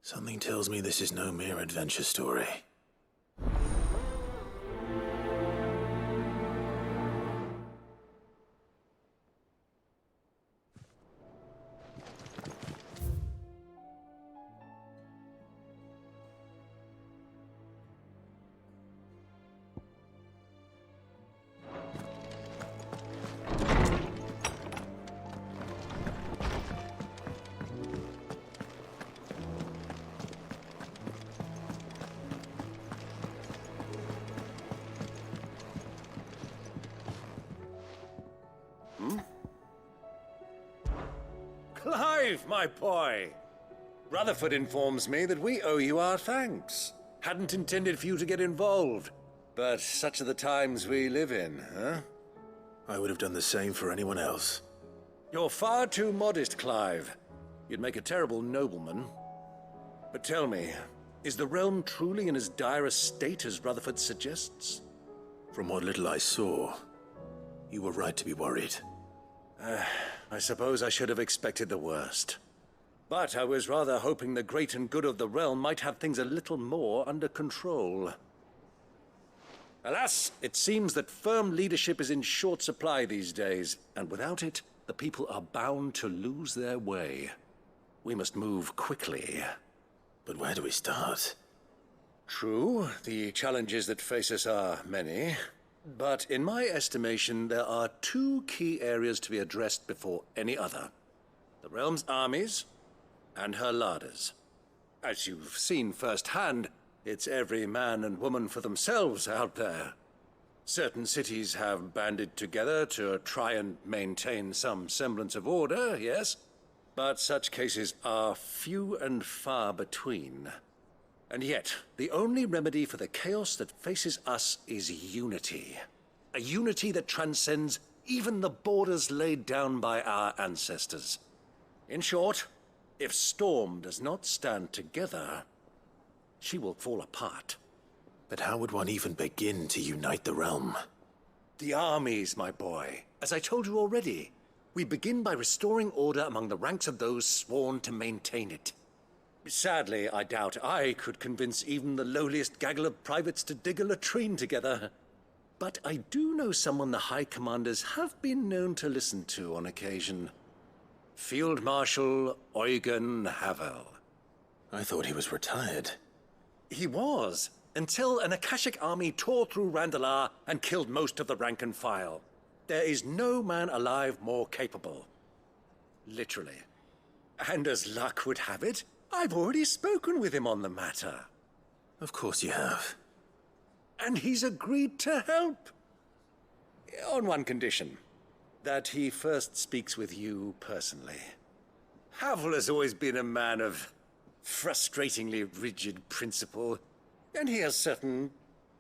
Something tells me this is no mere adventure story. Clive, my boy! Rutherford informs me that we owe you our thanks. Hadn't intended for you to get involved, but such are the times we live in, huh? I would have done the same for anyone else. You're far too modest, Clive. You'd make a terrible nobleman. But tell me, is the realm truly in as dire a state as Rutherford suggests? From what little I saw, you were right to be worried. I suppose I should have expected the worst. But I was rather hoping the great and good of the realm might have things a little more under control. Alas, it seems that firm leadership is in short supply these days, and without it, the people are bound to lose their way. We must move quickly. But where do we start? True, the challenges that face us are many. But in my estimation, there are two key areas to be addressed before any other. The realm's armies and her larders. As you've seen firsthand, it's every man and woman for themselves out there. Certain cities have banded together to try and maintain some semblance of order, yes? But such cases are few and far between. And yet, the only remedy for the chaos that faces us is unity. A unity that transcends even the borders laid down by our ancestors. In short, if Storm does not stand together, she will fall apart. But how would one even begin to unite the realm? The armies, my boy. As I told you already, we begin by restoring order among the ranks of those sworn to maintain it. Sadly, I doubt I could convince even the lowliest gaggle of privates to dig a latrine together. But I do know someone the High Commanders have been known to listen to on occasion. Field Marshal Eugen Havel. I thought he was retired. He was, until an Akashic army tore through Randalar and killed most of the rank and file. There is no man alive more capable. Literally. And as luck would have it, I've already spoken with him on the matter. Of course you have. And he's agreed to help. On one condition. That he first speaks with you personally. Havel has always been a man of frustratingly rigid principle, and he has certain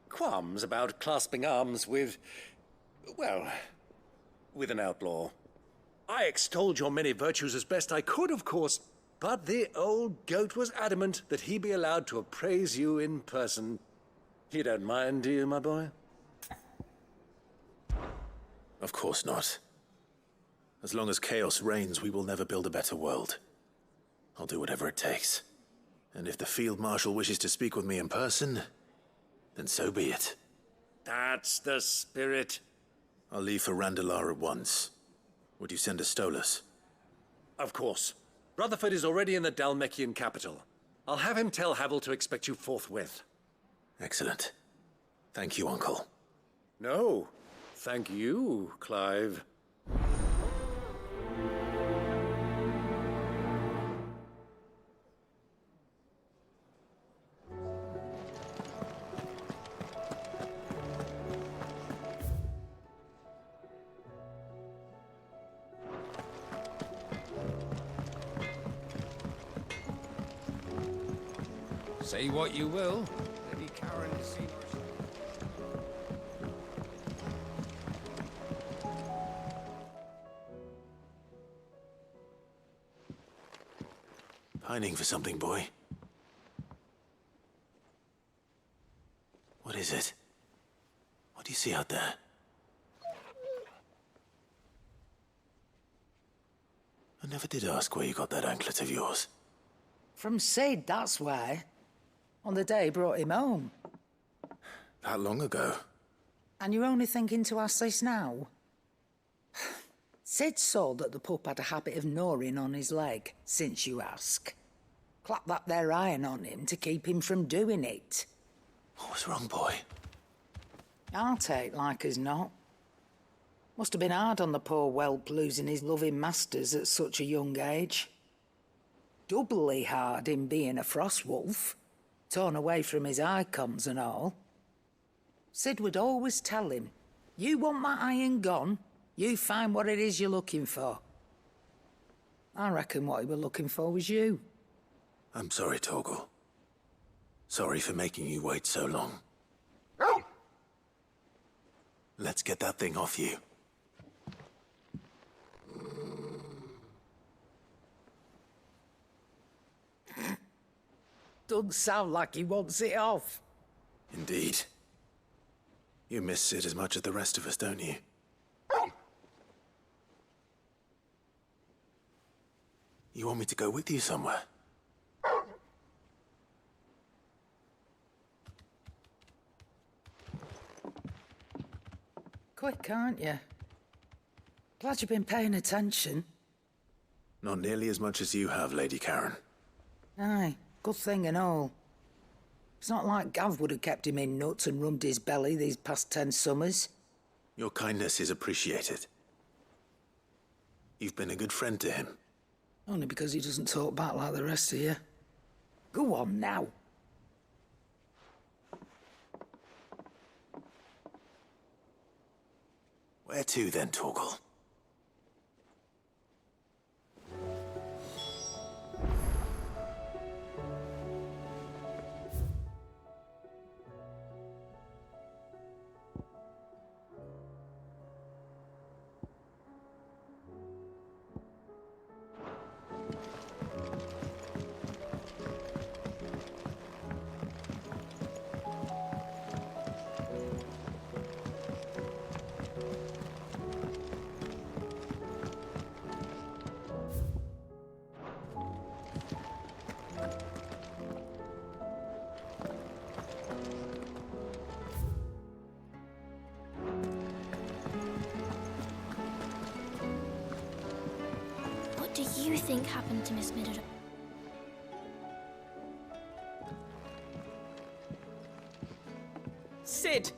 qualms about clasping arms with, well, with an outlaw. I extolled your many virtues as best I could, of course, but the old goat was adamant that he be allowed to appraise you in person. You don't mind, do you, my boy? Of course not. As long as chaos reigns, we will never build a better world. I'll do whatever it takes. And if the Field Marshal wishes to speak with me in person, then so be it. That's the spirit. I'll leave for Randalar at once. Would you send a Stolas? Of course. Rutherford is already in the Dalmekian capital. I'll have him tell Havel to expect you forthwith. Excellent. Thank you, Uncle. No, thank you, Clive. Say what you will, Lady Karen has seen Pining for something, boy? What is it? What do you see out there? I never did ask where you got that anklet of yours. From Sid, that's why. On the day he brought him home. That long ago? And you're only thinking to ask this now? Sid saw that the pup had a habit of gnawing on his leg, since you ask. Clap that there iron on him to keep him from doing it. What was wrong, boy? I'll take like as not. Must have been hard on the poor whelp losing his loving masters at such a young age. Doubly hard in being a frost wolf, torn away from his icons and all. Sid would always tell him, you want my iron gone, you find what it is you're looking for. I reckon what he was looking for was you. I'm sorry, Torgal. Sorry for making you wait so long. Let's get that thing off you. Doesn't sound like he wants it off. Indeed. You miss Sid as much as the rest of us, don't you? You want me to go with you somewhere? Quick, aren't you? Glad you've been paying attention. Not nearly as much as you have, Lady Karen. Aye, good thing and all. It's not like Gav would have kept him in nuts and rubbed his belly these past 10 summers. Your kindness is appreciated. You've been a good friend to him. Only because he doesn't talk back like the rest of you. Go on now. Where to then, Torgal? What do you think happened to Miss Middleton? Sid,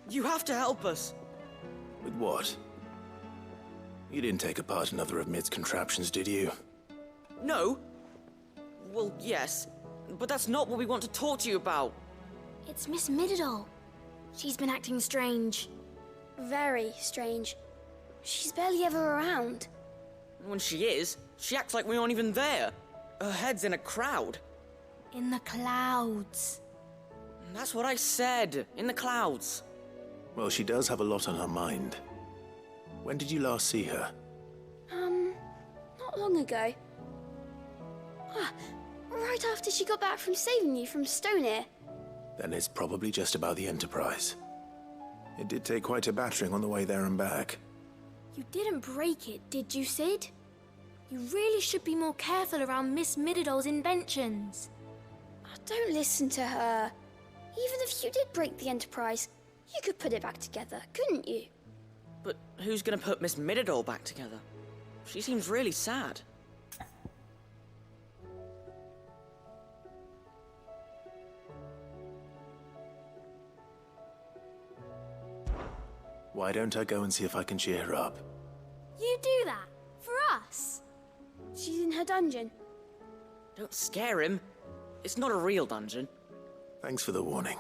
you have to help us. With what? You didn't take apart another of Mid's contraptions, did you? No. Well, yes, but that's not what we want to talk to you about. It's Miss Middledol. She's been acting strange. Very strange. She's barely ever around. When she is, she acts like we aren't even there. Her head's in a crowd. In the clouds. That's what I said, in the clouds. Well, she does have a lot on her mind. When did you last see her? Not long ago. Right after she got back from saving you from Stoneir. Then it's probably just about the Enterprise. It did take quite a battering on the way there and back. You didn't break it, did you, Sid? You really should be more careful around Miss Middledol's inventions. Don't listen to her. Even if you did break the Enterprise, you could put it back together, couldn't you? But who's gonna put Miss Middledol back together? She seems really sad. Why don't I go and see if I can cheer her up? You do that? For us? She's in her dungeon. Don't scare him. It's not a real dungeon. Thanks for the warning.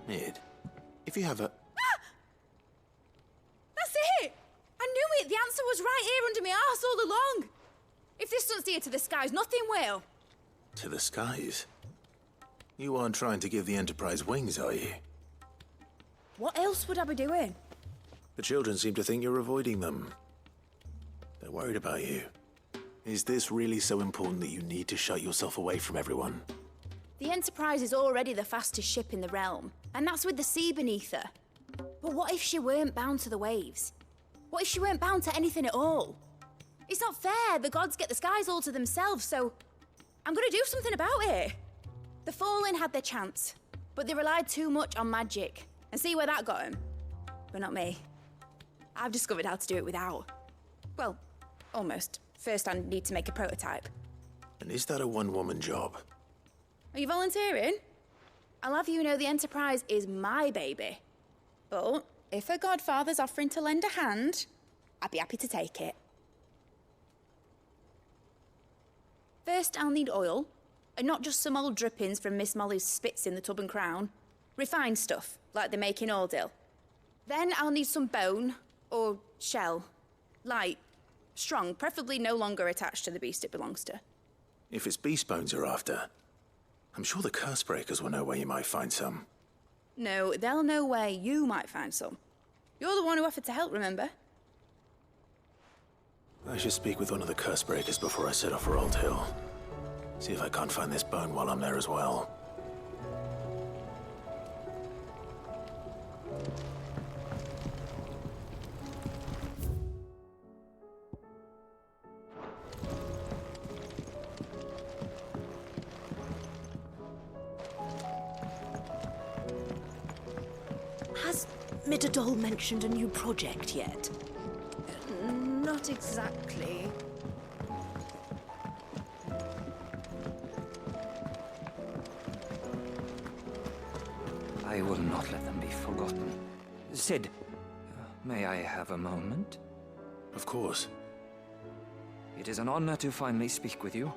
Mid, if you have a... That's it! I knew it! The answer was right here under my arse all along! If this doesn't steer to the skies, nothing will. To the skies? You aren't trying to give the Enterprise wings, are you? What else would I be doing? The children seem to think you're avoiding them. They're worried about you. Is this really so important that you need to shut yourself away from everyone? The Enterprise is already the fastest ship in the realm, and that's with the sea beneath her. But what if she weren't bound to the waves? What if she weren't bound to anything at all? It's not fair. The gods get the skies all to themselves, so I'm gonna do something about it. The Fallen had their chance, but they relied too much on magic. And see where that got them? But not me. I've discovered how to do it without. Well, almost. First, I need to make a prototype. And is that a one-woman job? Are you volunteering? I'll have you know the Enterprise is my baby. But if her godfather's offering to lend a hand, I'd be happy to take it. First, I'll need oil, and not just some old drippings from Miss Molly's spits in the Tub and Crown. Refined stuff, like they make in Ordil. Then I'll need some bone, or shell. Light, strong, preferably no longer attached to the beast it belongs to. If it's beast bones you're after, I'm sure the curse breakers will know where you might find some. No, they'll know where you might find some. You're the one who offered to help, remember? I should speak with one of the curse breakers before I set off for Old Hill. See if I can't find this bone while I'm there as well. Has Midadol mentioned a new project yet? Not exactly. I will not let them be forgotten. Sid, may I have a moment? Of course. It is an honor to finally speak with you.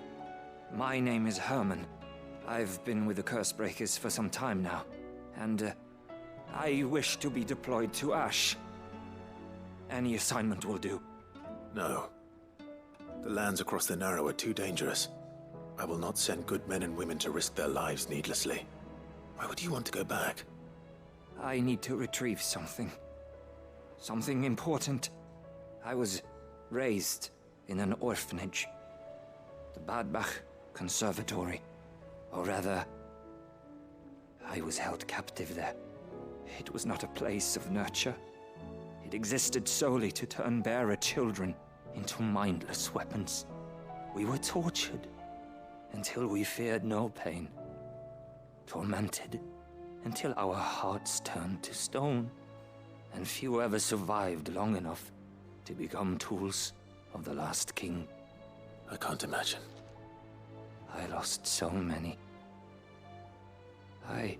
My name is Herman. I've been with the Cursebreakers for some time now, and I wish to be deployed to Ash. Any assignment will do. No. The lands across the Narrow are too dangerous. I will not send good men and women to risk their lives needlessly. Why would you want to go back? I need to retrieve something. Something important. I was raised in an orphanage. The Badbach Conservatory. Or rather, I was held captive there. It was not a place of nurture. It existed solely to turn bearer children into mindless weapons. We were tortured until we feared no pain. Tormented until our hearts turned to stone, and few ever survived long enough to become tools of the last king. I can't imagine. I lost so many. I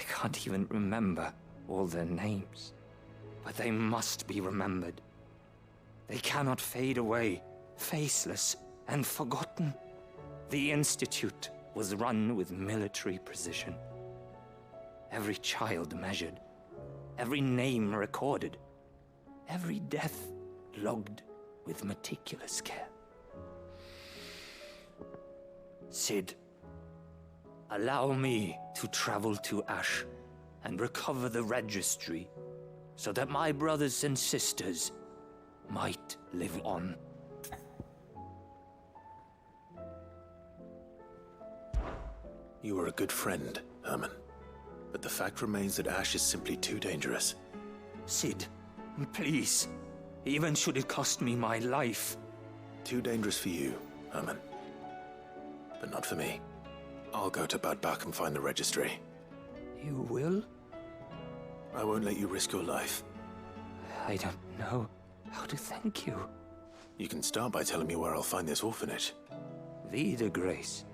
can't even remember all their names, but they must be remembered. They cannot fade away, faceless and forgotten. The Institute was run with military precision. Every child measured, every name recorded, every death logged with meticulous care. Sid, allow me to travel to Ash and recover the registry so that my brothers and sisters might live on. You were a good friend, Herman. But the fact remains that Ash is simply too dangerous. Sid, please. Even should it cost me my life. Too dangerous for you, Herman. But not for me. I'll go to Bad Bach and find the registry. You will? I won't let you risk your life. I don't know how to thank you. You can start by telling me where I'll find this orphanage. Vida Grace.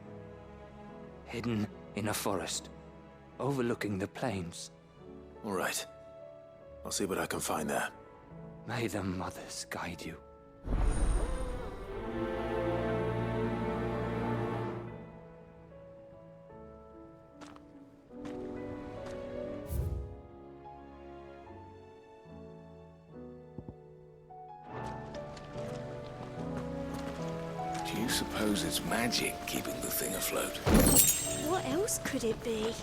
Hidden in a forest, overlooking the plains. All right. I'll see what I can find there. May the mothers guide you. Do you you suppose it's magic keeping the thing afloat? What else could it be?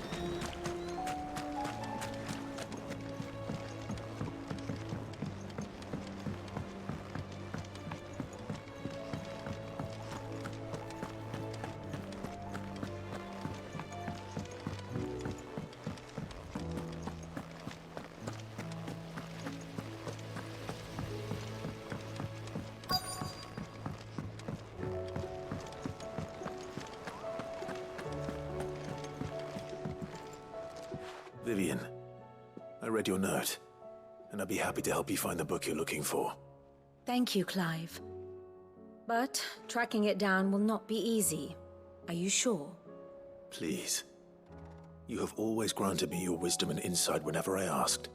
Vivian, I read your note, and I'd be happy to help you find the book you're looking for. Thank you, Clive. But tracking it down will not be easy. Are you sure? Please. You have always granted me your wisdom and insight whenever I asked.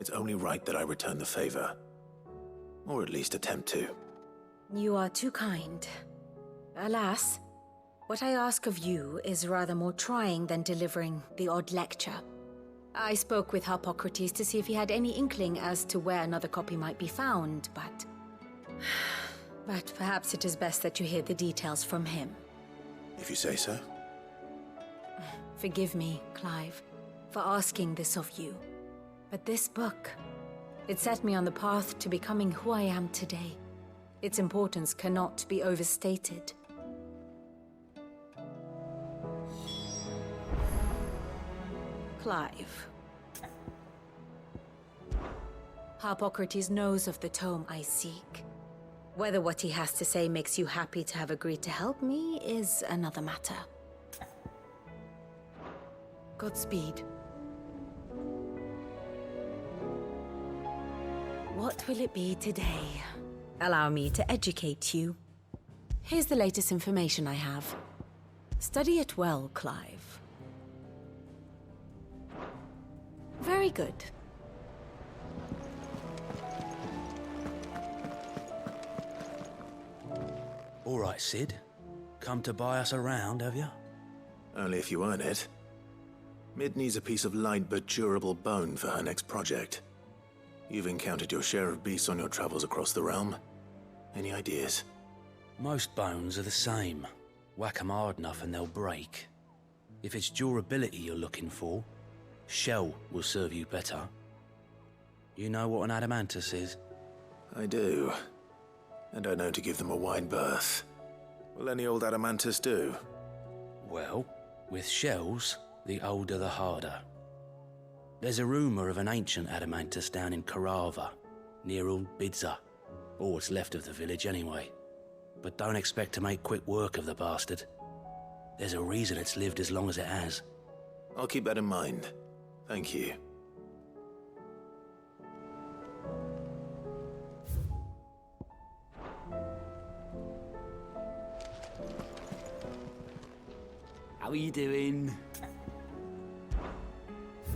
It's only right that I return the favor. Or at least attempt to. You are too kind. Alas, what I ask of you is rather more trying than delivering the odd lecture. I spoke with Harpocrates to see if he had any inkling as to where another copy might be found, but... But perhaps it is best that you hear the details from him. If you say so. Forgive me, Clive, for asking this of you. But this book, it set me on the path to becoming who I am today. Its importance cannot be overstated. Clive. Harpocrates knows of the tome I seek. Whether what he has to say makes you happy to have agreed to help me is another matter. Godspeed. What will it be today? Allow me to educate you. Here's the latest information I have. Study it well, Clive. Very good. All right, Sid. Come to buy us around, have you? Only if you earn it. Mid needs a piece of light but durable bone for her next project. You've encountered your share of beasts on your travels across the realm. Any ideas? Most bones are the same. Whack 'em hard enough and they'll break. If it's durability you're looking for, shell will serve you better. You know what an adamantus is? I do. And I know to give them a wide berth. Will any old adamantus do? Well, with shells, the older the harder. There's a rumour of an ancient adamantus down in Karava, near Old Bidza. Or what's left of the village anyway. But don't expect to make quick work of the bastard. There's a reason it's lived as long as it has. I'll keep that in mind. Thank you. How are you doing?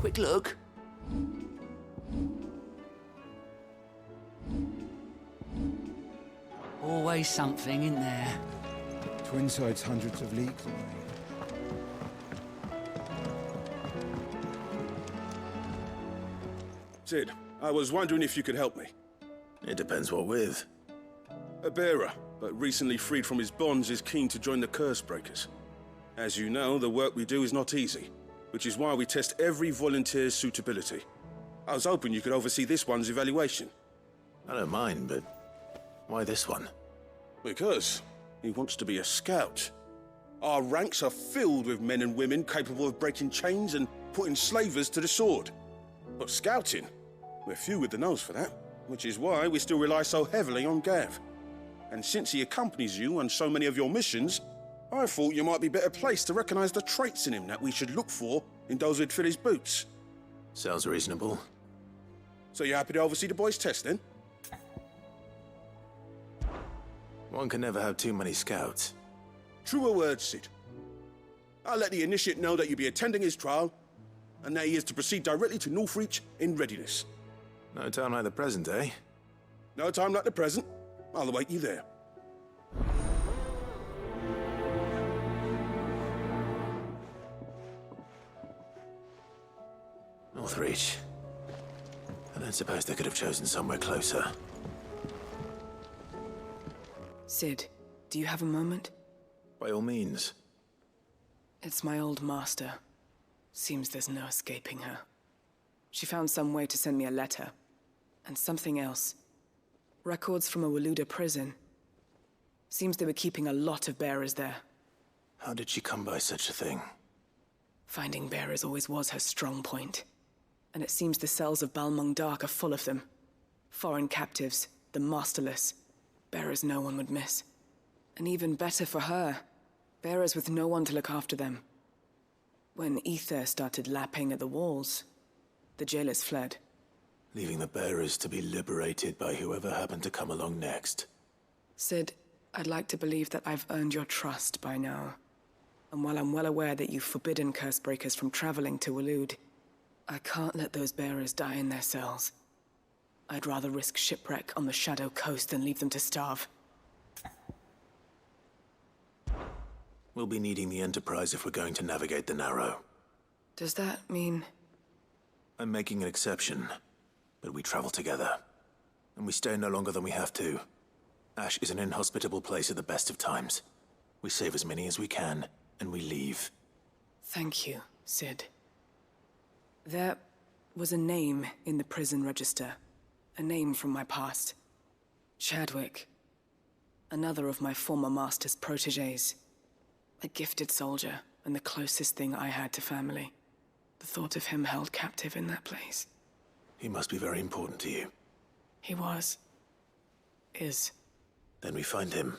Quick look. Always something in there. Twinside's hundreds of leagues away. Sid, I was wondering if you could help me. It depends what with. A bearer, but recently freed from his bonds, is keen to join the Curse Breakers. As you know, the work we do is not easy, which is why we test every volunteer's suitability. I was hoping you could oversee this one's evaluation. I don't mind, but why this one? Because he wants to be a scout. Our ranks are filled with men and women capable of breaking chains and putting slavers to the sword. But scouting, we're few with the nose for that, which is why we still rely so heavily on Gav. And since he accompanies you on so many of your missions, I thought you might be better placed to recognize the traits in him that we should look for in those who'd fill his boots. Sounds reasonable. So you're happy to oversee the boys' test, then? One can never have too many scouts. Truer words, Sid. I'll let the initiate know that you'll be attending his trial, and that he is to proceed directly to Northreach in readiness. No time like the present, eh? No time like the present. I'll await you there. Northreach. I don't suppose they could have chosen somewhere closer. Sid, Do you have a moment? By all means. It's my old master. Seems there's no escaping her. She found some way to send me a letter. And something else. Records from a Waluda prison. Seems they were keeping a lot of bearers there. How did she come by such a thing? Finding bearers always was her strong point. And it seems the cells of Balmung Dark are full of them. Foreign captives, the masterless. Bearers no one would miss. And even better for her, bearers with no one to look after them. When ether started lapping at the walls, the jailers fled. Leaving the bearers to be liberated by whoever happened to come along next. Sid, I'd like to believe that I've earned your trust by now. And while I'm well aware that you've forbidden Cursebreakers from traveling to Waloed, I can't let those bearers die in their cells. I'd rather risk shipwreck on the Shadow Coast than leave them to starve. We'll be needing the Enterprise if we're going to navigate the Narrow. Does that mean... I'm making an exception, but we travel together. And we stay no longer than we have to. Ash is an inhospitable place at the best of times. We save as many as we can, and we leave. Thank you, Sid. There was a name in the prison register. A name from my past. Chadwick. Another of my former master's protégés. A gifted soldier, and the closest thing I had to family. The thought of him held captive in that place. He must be very important to you. He was. Is. Then we find him.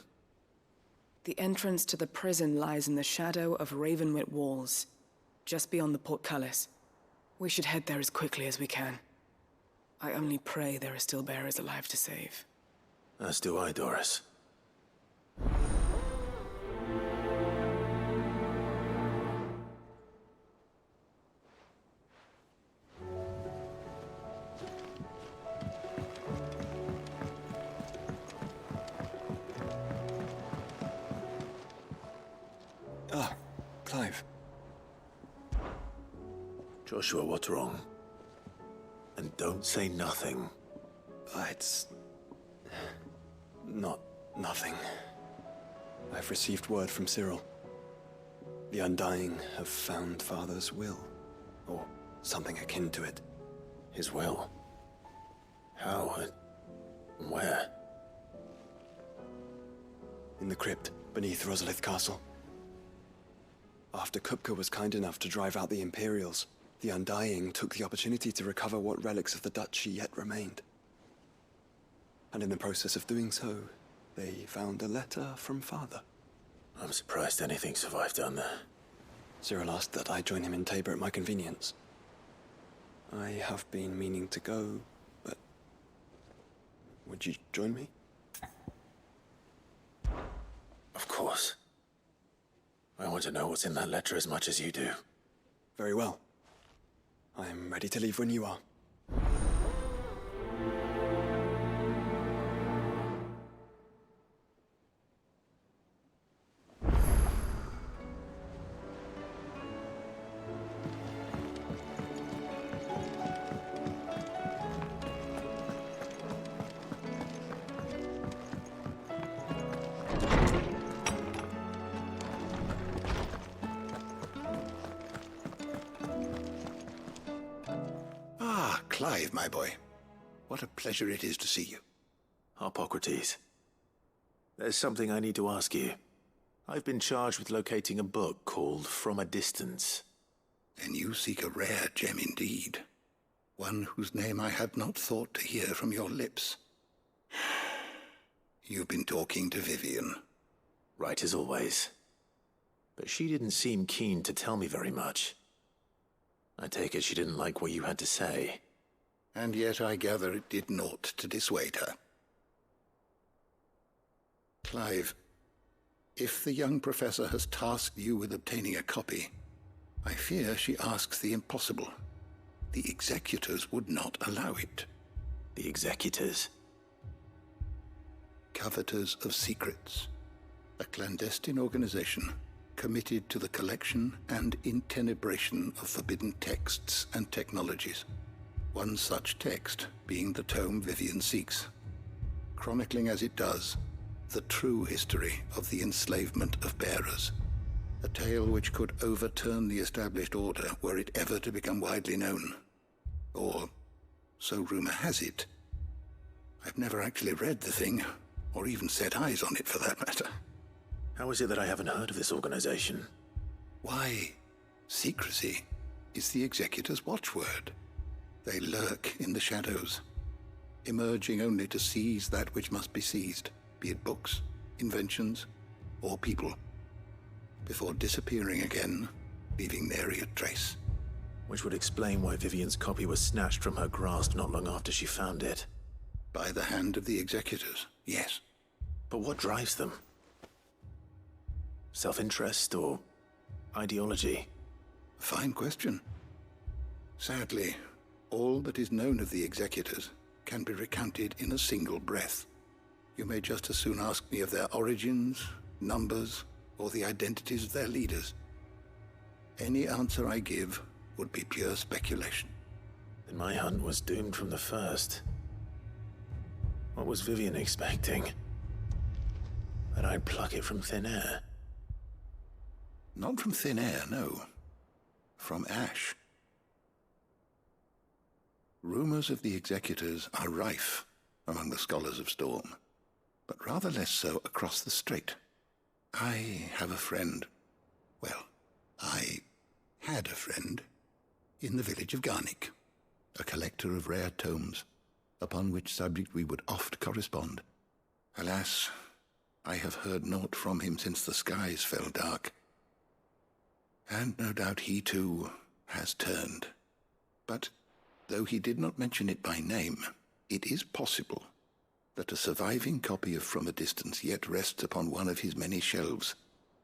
The entrance to the prison lies in the shadow of Ravenwit Walls, just beyond the portcullis. We should head there as quickly as we can. I only pray there are still bearers alive to save. As do I, Doris. Ah, Clive. Joshua, what's wrong? And don't say nothing. It's... not nothing. I've received word from Cyril. The Undying have found Father's will. Or something akin to it. His will? How? Where? In the crypt, beneath Rosalith Castle. After Kupka was kind enough to drive out the Imperials, the Undying took the opportunity to recover what relics of the Duchy yet remained. And in the process of doing so, they found a letter from Father. I'm surprised anything survived down there. Cyril asked that I join him in Tabor at my convenience. I have been meaning to go, but... would you join me? Of course. I want to know what's in that letter as much as you do. Very well. I am ready to leave when you are. Clive, my boy. What a pleasure it is to see you. Harpocrates. There's something I need to ask you. I've been charged with locating a book called From a Distance. Then you seek a rare gem indeed. One whose name I had not thought to hear from your lips. You've been talking to Vivian. Right as always. But she didn't seem keen to tell me very much. I take it she didn't like what you had to say. And yet I gather it did naught to dissuade her. Clive, if the young professor has tasked you with obtaining a copy, I fear she asks the impossible. The executors would not allow it. The executors? Coveters of Secrets. A clandestine organization committed to the collection and intenebration of forbidden texts and technologies. One such text being the tome Vivian seeks, chronicling as it does the true history of the enslavement of bearers. A tale which could overturn the established order were it ever to become widely known. Or, so rumor has it. I've never actually read the thing, or even set eyes on it for that matter. How is it that I haven't heard of this organization? Why, secrecy is the Executor's watchword. They lurk in the shadows, emerging only to seize that which must be seized, be it books, inventions, or people, before disappearing again, leaving nary a trace. Which would explain why Vivian's copy was snatched from her grasp not long after she found it. By the hand of the Executors, yes. But what drives them? Self-interest or ideology? A fine question. Sadly, all that is known of the Executors can be recounted in a single breath. You may just as soon ask me of their origins, numbers, or the identities of their leaders. Any answer I give would be pure speculation. Then my hunt was doomed from the first. What was Vivian expecting? That I'd pluck it from thin air? Not from thin air, no. From ash. Rumors of the Executors are rife among the scholars of Storm, but rather less so across the Strait. I have a friend. Well, I had a friend in the village of Garnick, a collector of rare tomes, upon which subject we would oft correspond. Alas, I have heard naught from him since the skies fell dark. And no doubt he too has turned. But though he did not mention it by name, it is possible that a surviving copy of From a Distance yet rests upon one of his many shelves,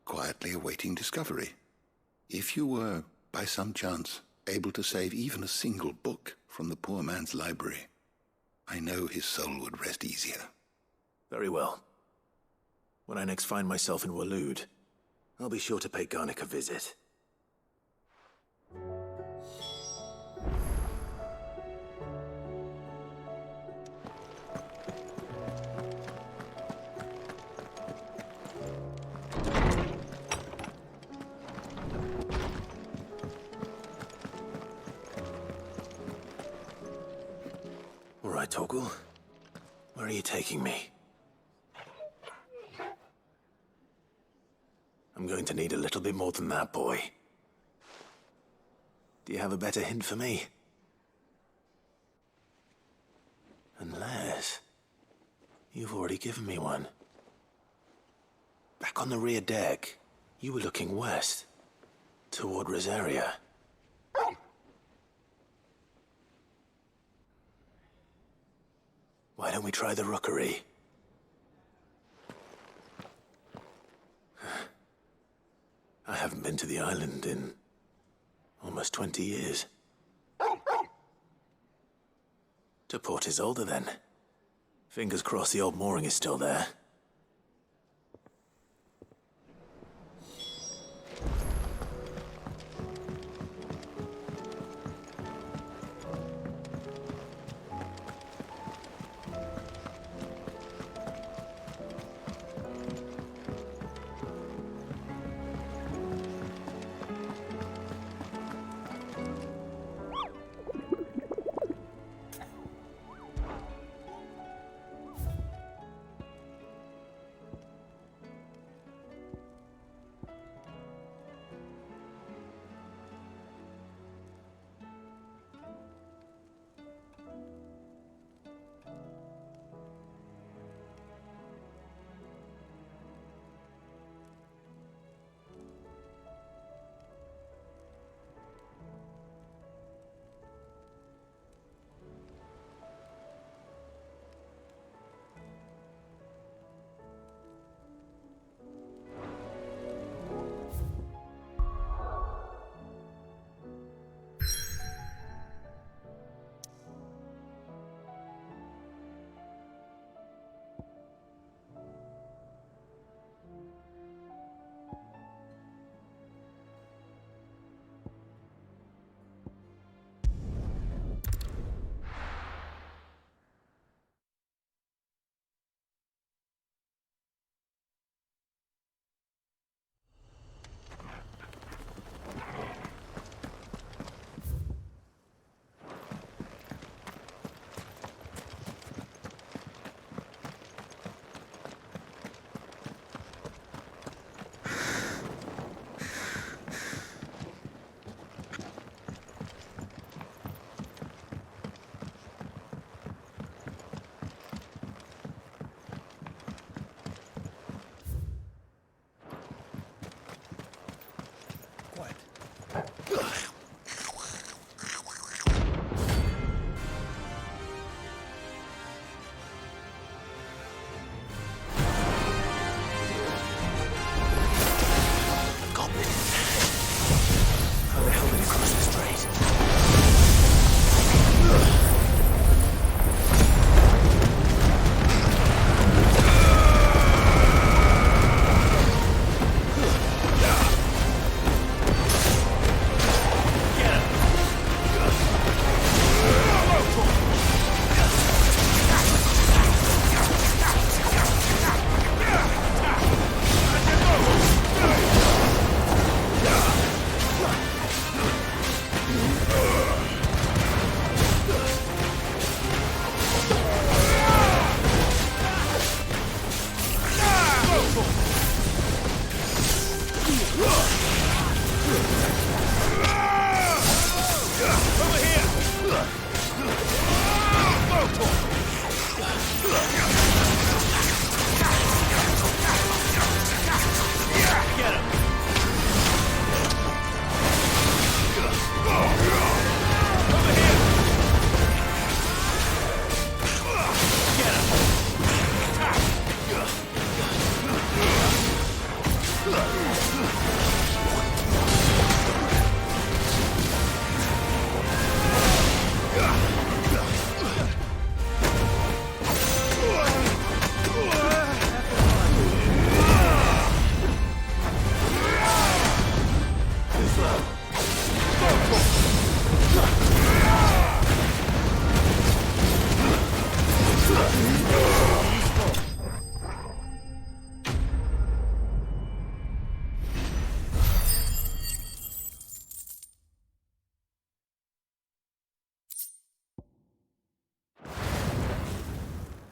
quietly awaiting discovery. If you were, by some chance, able to save even a single book from the poor man's library, I know his soul would rest easier. Very well. When I next find myself in Waloed, I'll be sure to pay Garnick a visit. All right, Torgal. Where are you taking me? I'm going to need a little bit more than that, boy. Do you have a better hint for me? Unless you've already given me one. Back on the rear deck, you were looking west, toward Rosaria. Why don't we try the rookery? I haven't been to the island in almost 20 years. To Port Isolde, then. Fingers crossed the old mooring is still there.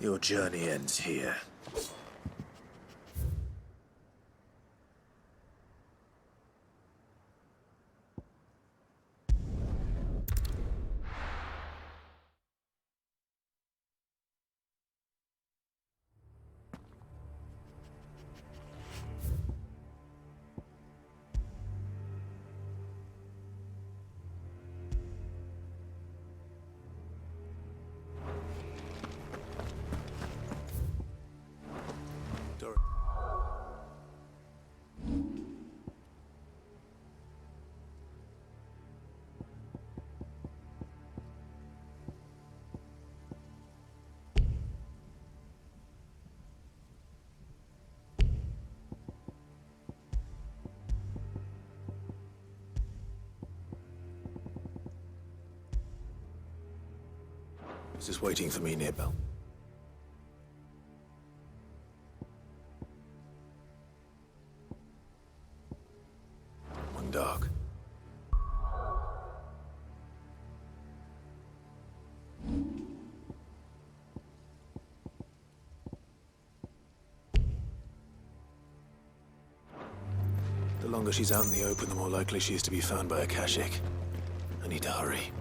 Your journey ends here. This is waiting for me near Bell. One dark. The longer she's out in the open, the more likely she is to be found by a Kashik. I need to hurry.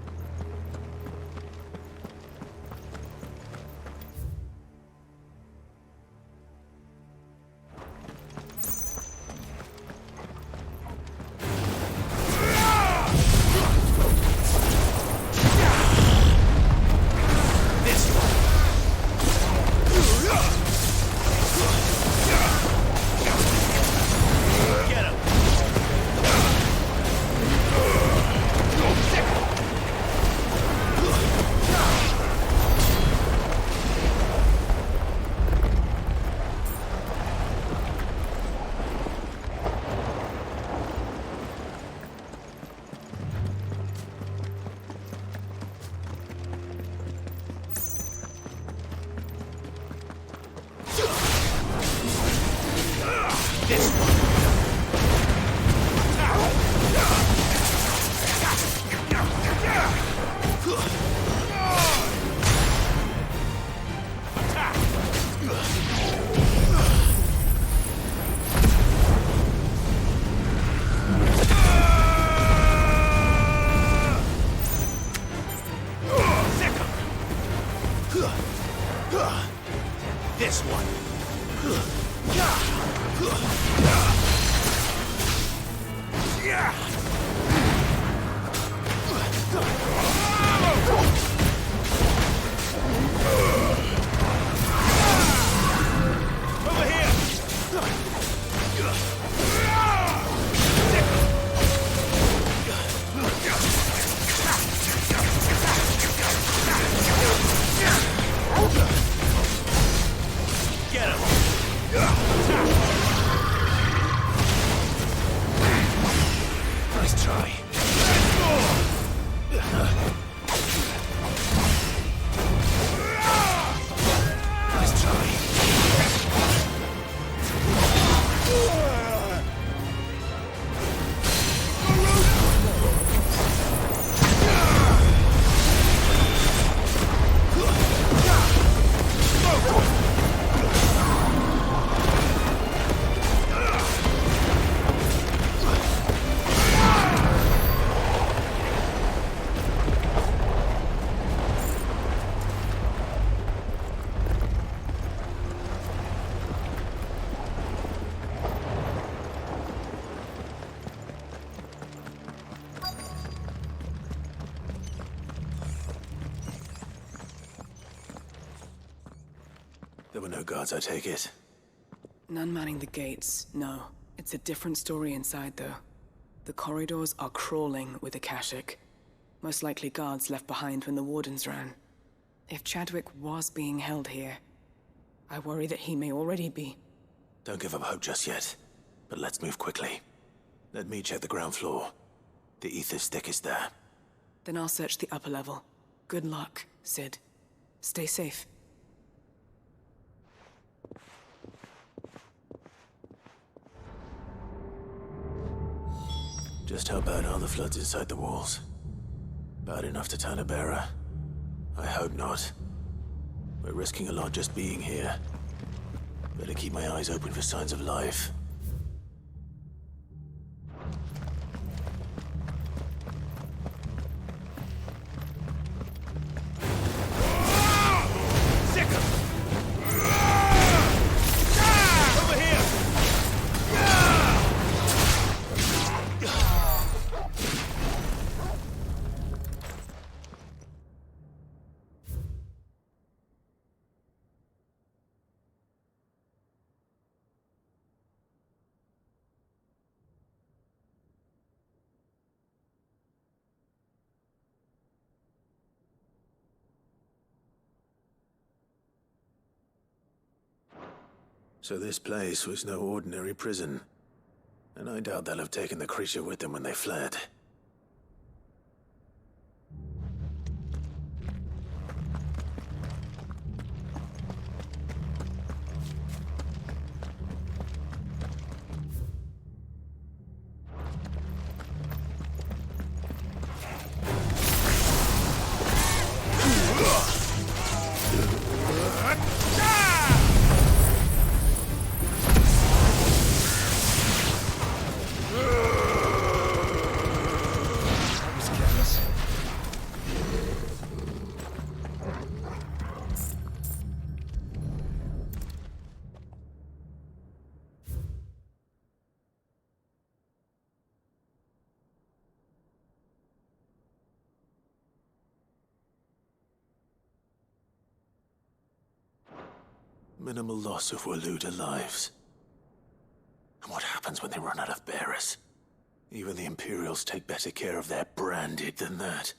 This one. Over here. Get him! Nice try. Nice try. There were no guards, I take it. None manning the gates, no. It's a different story inside, though. The corridors are crawling with Akashic. Most likely guards left behind when the wardens ran. If Chadwick was being held here, I worry that he may already be. Don't give up hope just yet, but let's move quickly. Let me check the ground floor. The ether stick is there. Then I'll search the upper level. Good luck, Sid. Stay safe. Just how bad are the floods inside the walls? Bad enough to turn a bearer? I hope not. We're risking a lot just being here. Better keep my eyes open for signs of life. So this place was no ordinary prison. And I doubt they'll have taken the creature with them when they fled. Minimal loss of Waluda lives. And what happens when they run out of bearers? Even the Imperials take better care of their branded than that.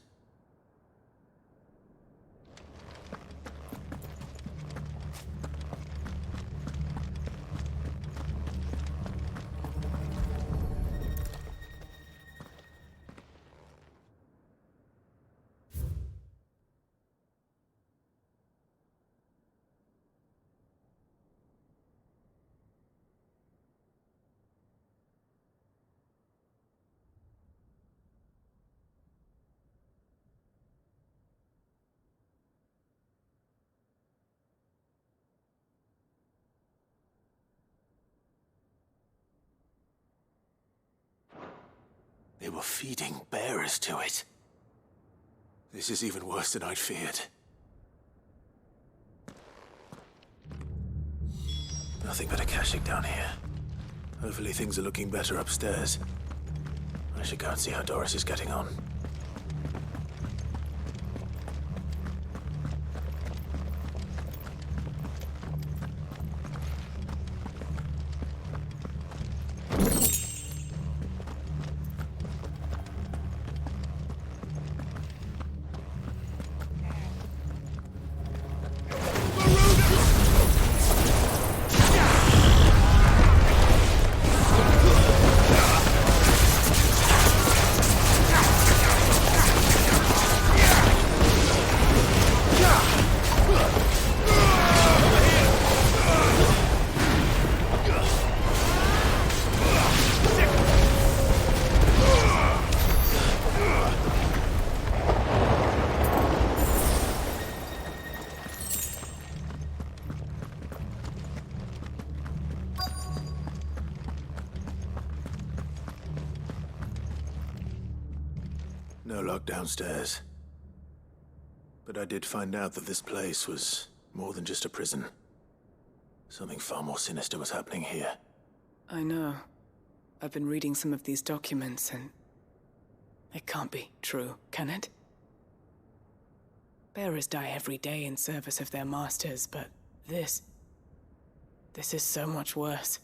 They were feeding bearers to it. This is even worse than I'd feared. Nothing but a caching down here. Hopefully things are looking better upstairs. I should go and see how Doris is getting on. No lock downstairs. But I did find out that this place was more than just a prison. Something far more sinister was happening here. I know. I've been reading some of these documents and... it can't be true, can it? Bearers die every day in service of their masters, but this is so much worse.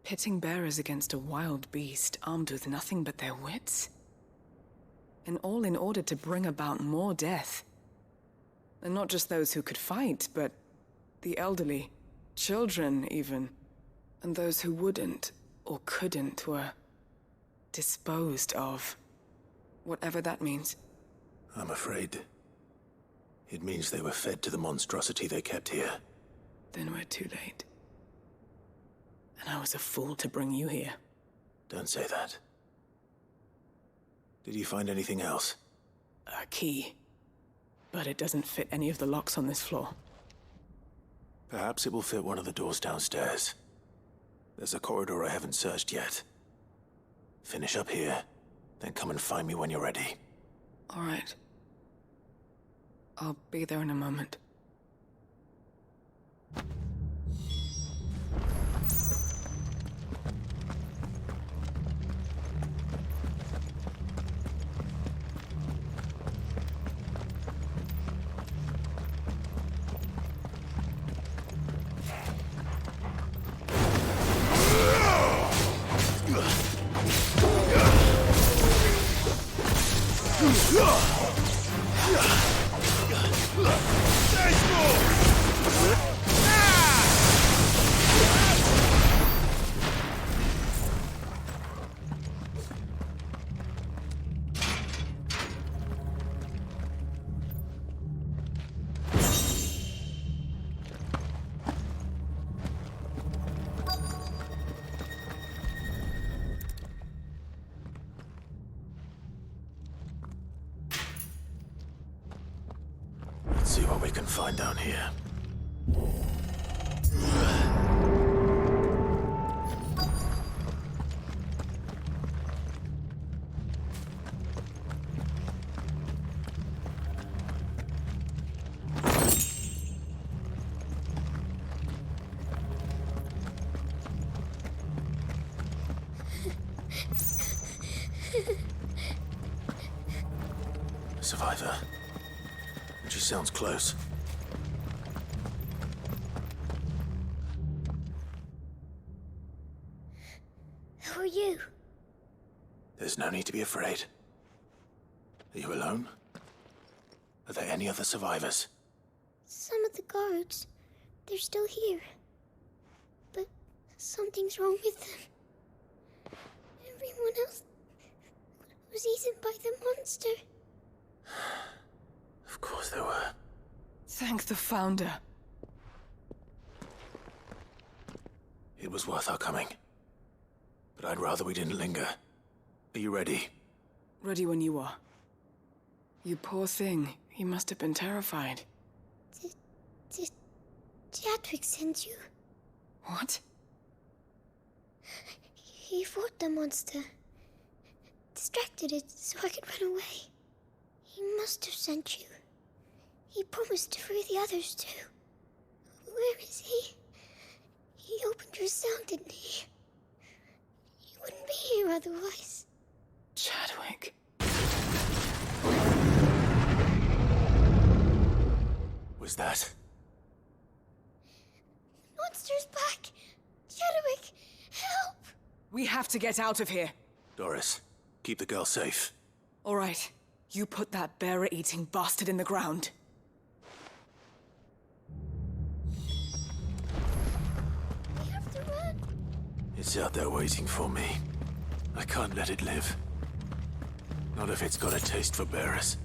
Pitting bearers against a wild beast armed with nothing but their wits? And all in order to bring about more death. And not just those who could fight, but the elderly, children even. And those who wouldn't or couldn't were disposed of. Whatever that means. I'm afraid it means they were fed to the monstrosity they kept here. Then we're too late. And I was a fool to bring you here. Don't say that. Did you find anything else? A key. But it doesn't fit any of the locks on this floor. Perhaps it will fit one of the doors downstairs. There's a corridor I haven't searched yet. Finish up here, then come and find me when you're ready. All right. I'll be there in a moment. Let's see what we can find down here. Survivor. She sounds close. Who are you? There's no need to be afraid. Are you alone? Are there any other survivors? Some of the guards. They're still here. But something's wrong with them. Everyone else was eaten by the monster. Of course there were. Thank the Founder. It was worth our coming. But I'd rather we didn't linger. Are you ready? Ready when you are. You poor thing. He must have been terrified. Did Chadwick send you? What? He fought the monster. Distracted it so I could run away. He must have sent you. He promised to free the others too. Where is he? He opened your cell, didn't he? He wouldn't be here otherwise. Chadwick. Was that? Monster's back! Chadwick, help! We have to get out of here. Doris, keep the girl safe. All right. You put that bearer-eating bastard in the ground. We have to run. It's out there waiting for me. I can't let it live. Not if it's got a taste for bearers.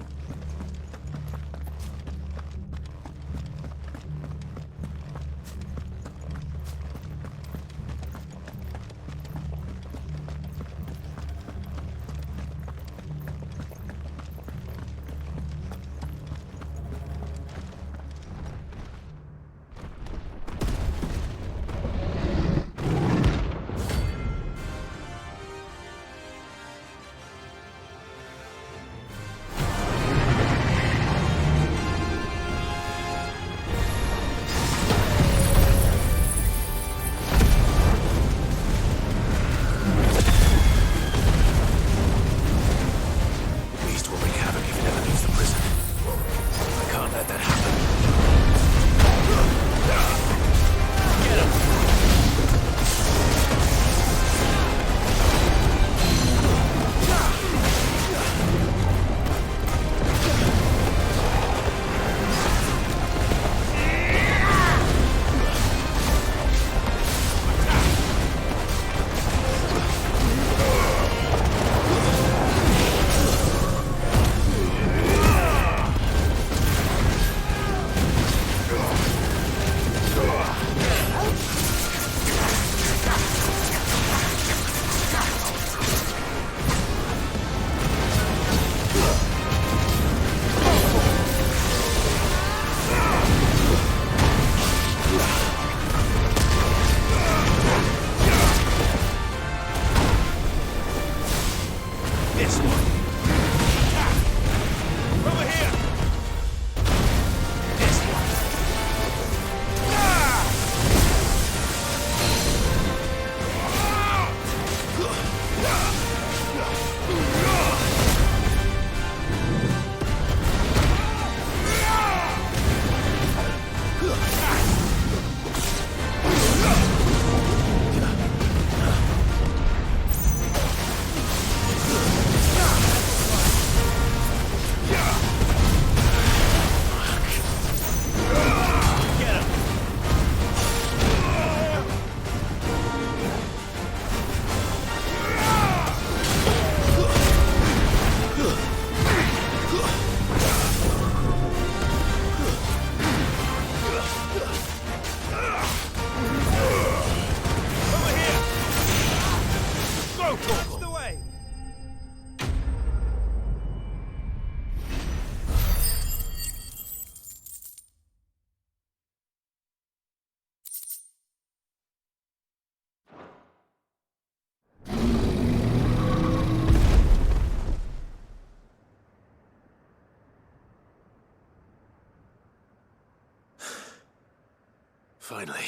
Finally.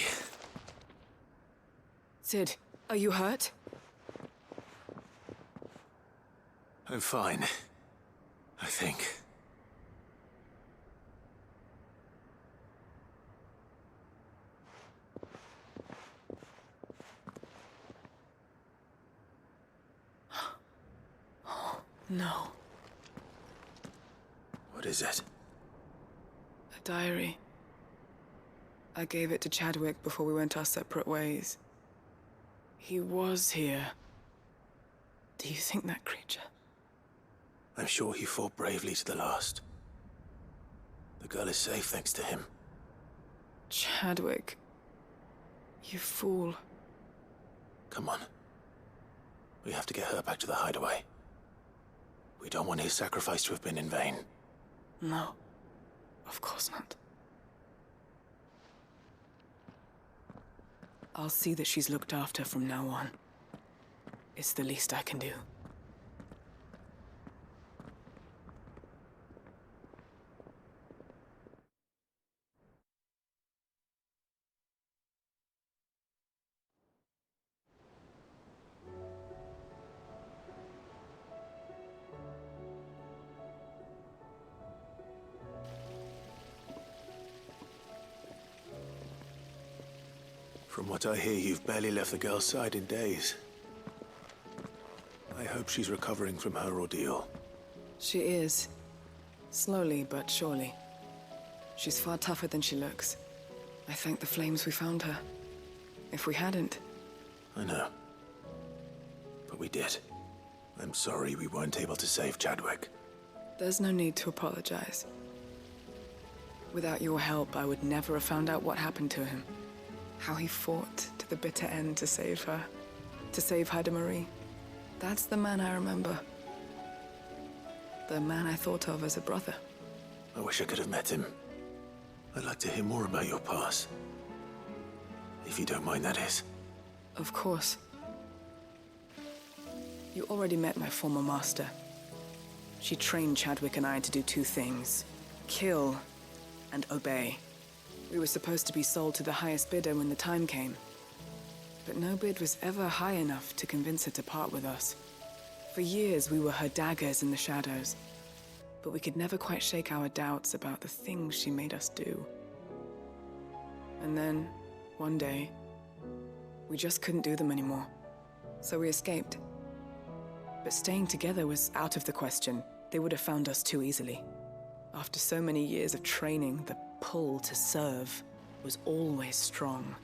Sid, are you hurt? I'm fine. I think. No. What is it? A diary. I gave it to Chadwick before we went our separate ways. He was here. Do you think that creature? I'm sure he fought bravely to the last. The girl is safe thanks to him. Chadwick. You fool. Come on. We have to get her back to the hideaway. We don't want his sacrifice to have been in vain. No. Of course not. I'll see that she's looked after from now on. It's the least I can do. From what I hear, you've barely left the girl's side in days. I hope she's recovering from her ordeal. She is. Slowly but surely. She's far tougher than she looks. I thank the flames we found her. If we hadn't... I know. But we did. I'm sorry we weren't able to save Chadwick. There's no need to apologize. Without your help, I would never have found out what happened to him. How he fought to the bitter end to save her. To save Haida Marie. That's the man I remember. The man I thought of as a brother. I wish I could have met him. I'd like to hear more about your past. If you don't mind, that is. Of course. You already met my former master. She trained Chadwick and I to do two things. Kill and obey. We were supposed to be sold to the highest bidder when the time came. But no bid was ever high enough to convince her to part with us. For years, we were her daggers in the shadows. But we could never quite shake our doubts about the things she made us do. And then, one day, we just couldn't do them anymore. So we escaped. But staying together was out of the question. They would have found us too easily. After so many years of training, the pull to serve was always strong.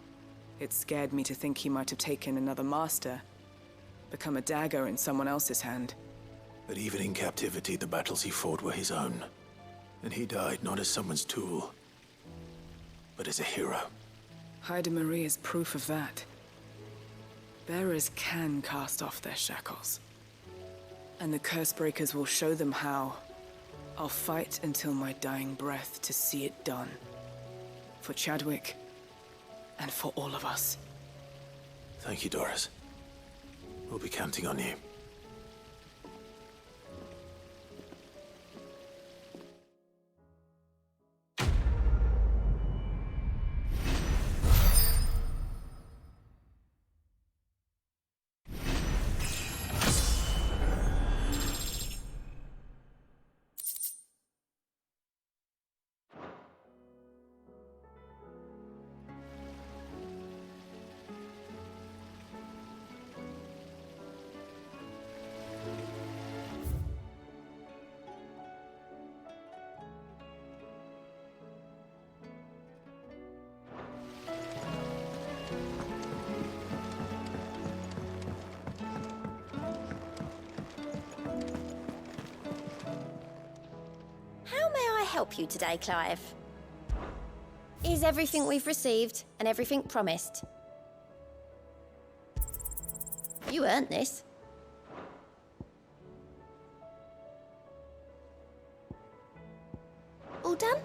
It scared me to think he might have taken another master, become a dagger in someone else's hand. But even in captivity, the battles he fought were his own. And he died not as someone's tool, but as a hero. Haida Marie is proof of that. Bearers can cast off their shackles. And the Cursebreakers will show them how. I'll fight until my dying breath to see it done. For Chadwick, and for all of us. Thank you, Doris. We'll be counting on you. Help you today, Clive? Is everything we've received and everything promised? You earned this. All done?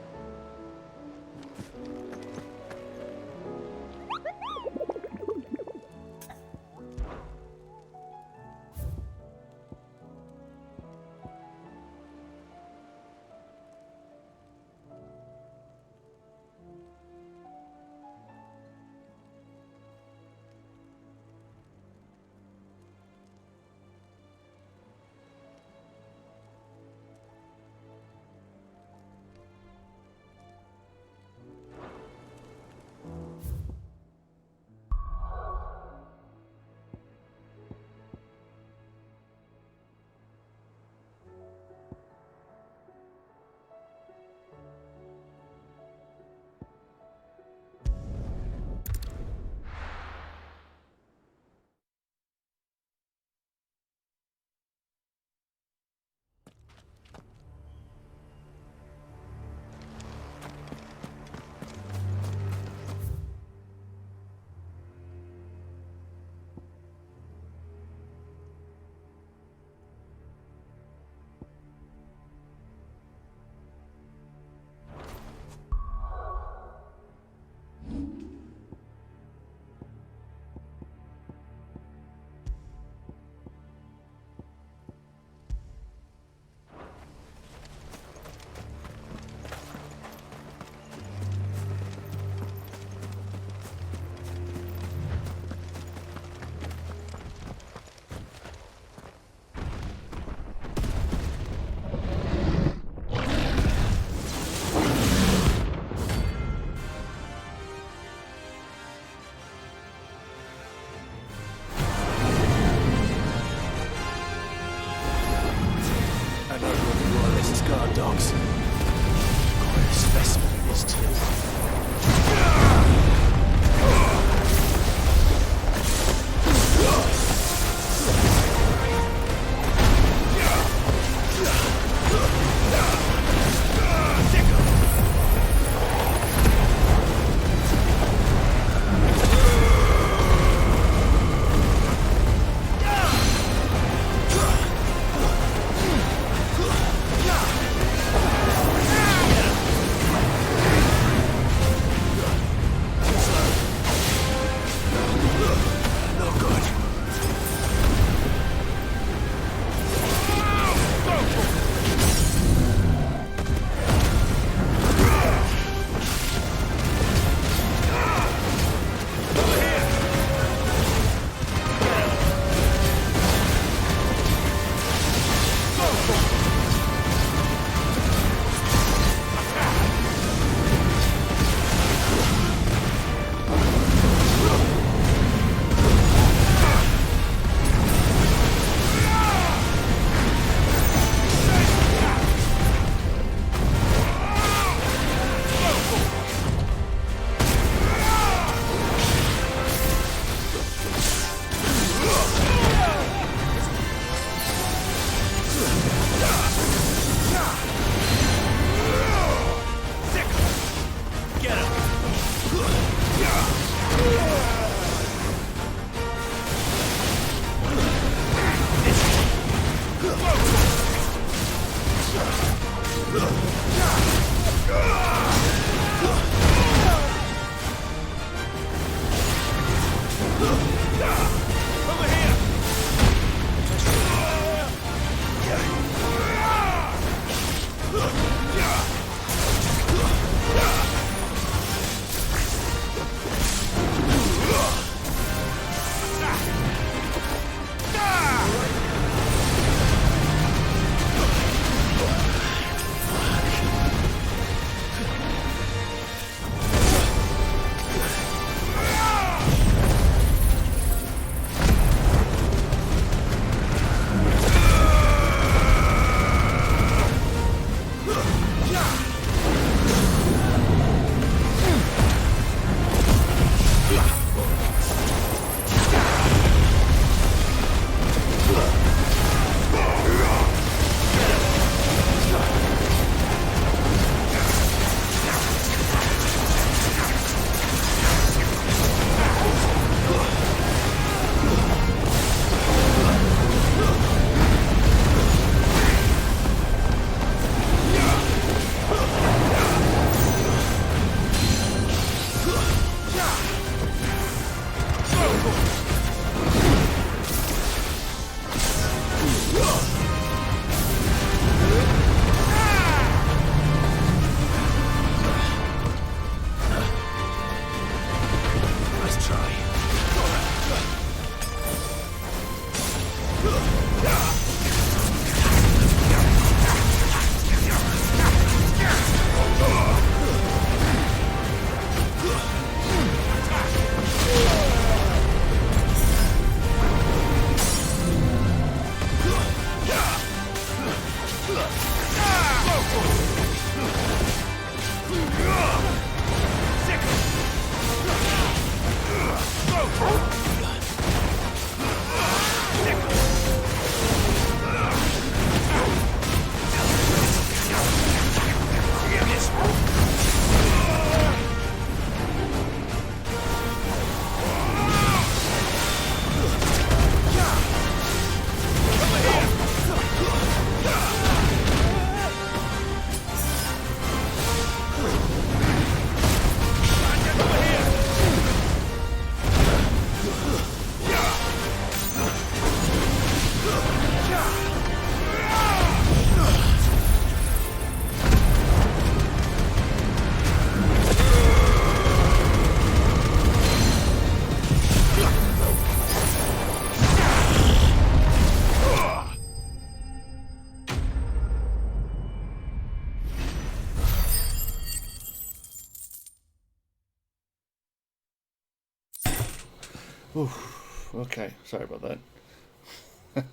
Oof. Okay, sorry about that.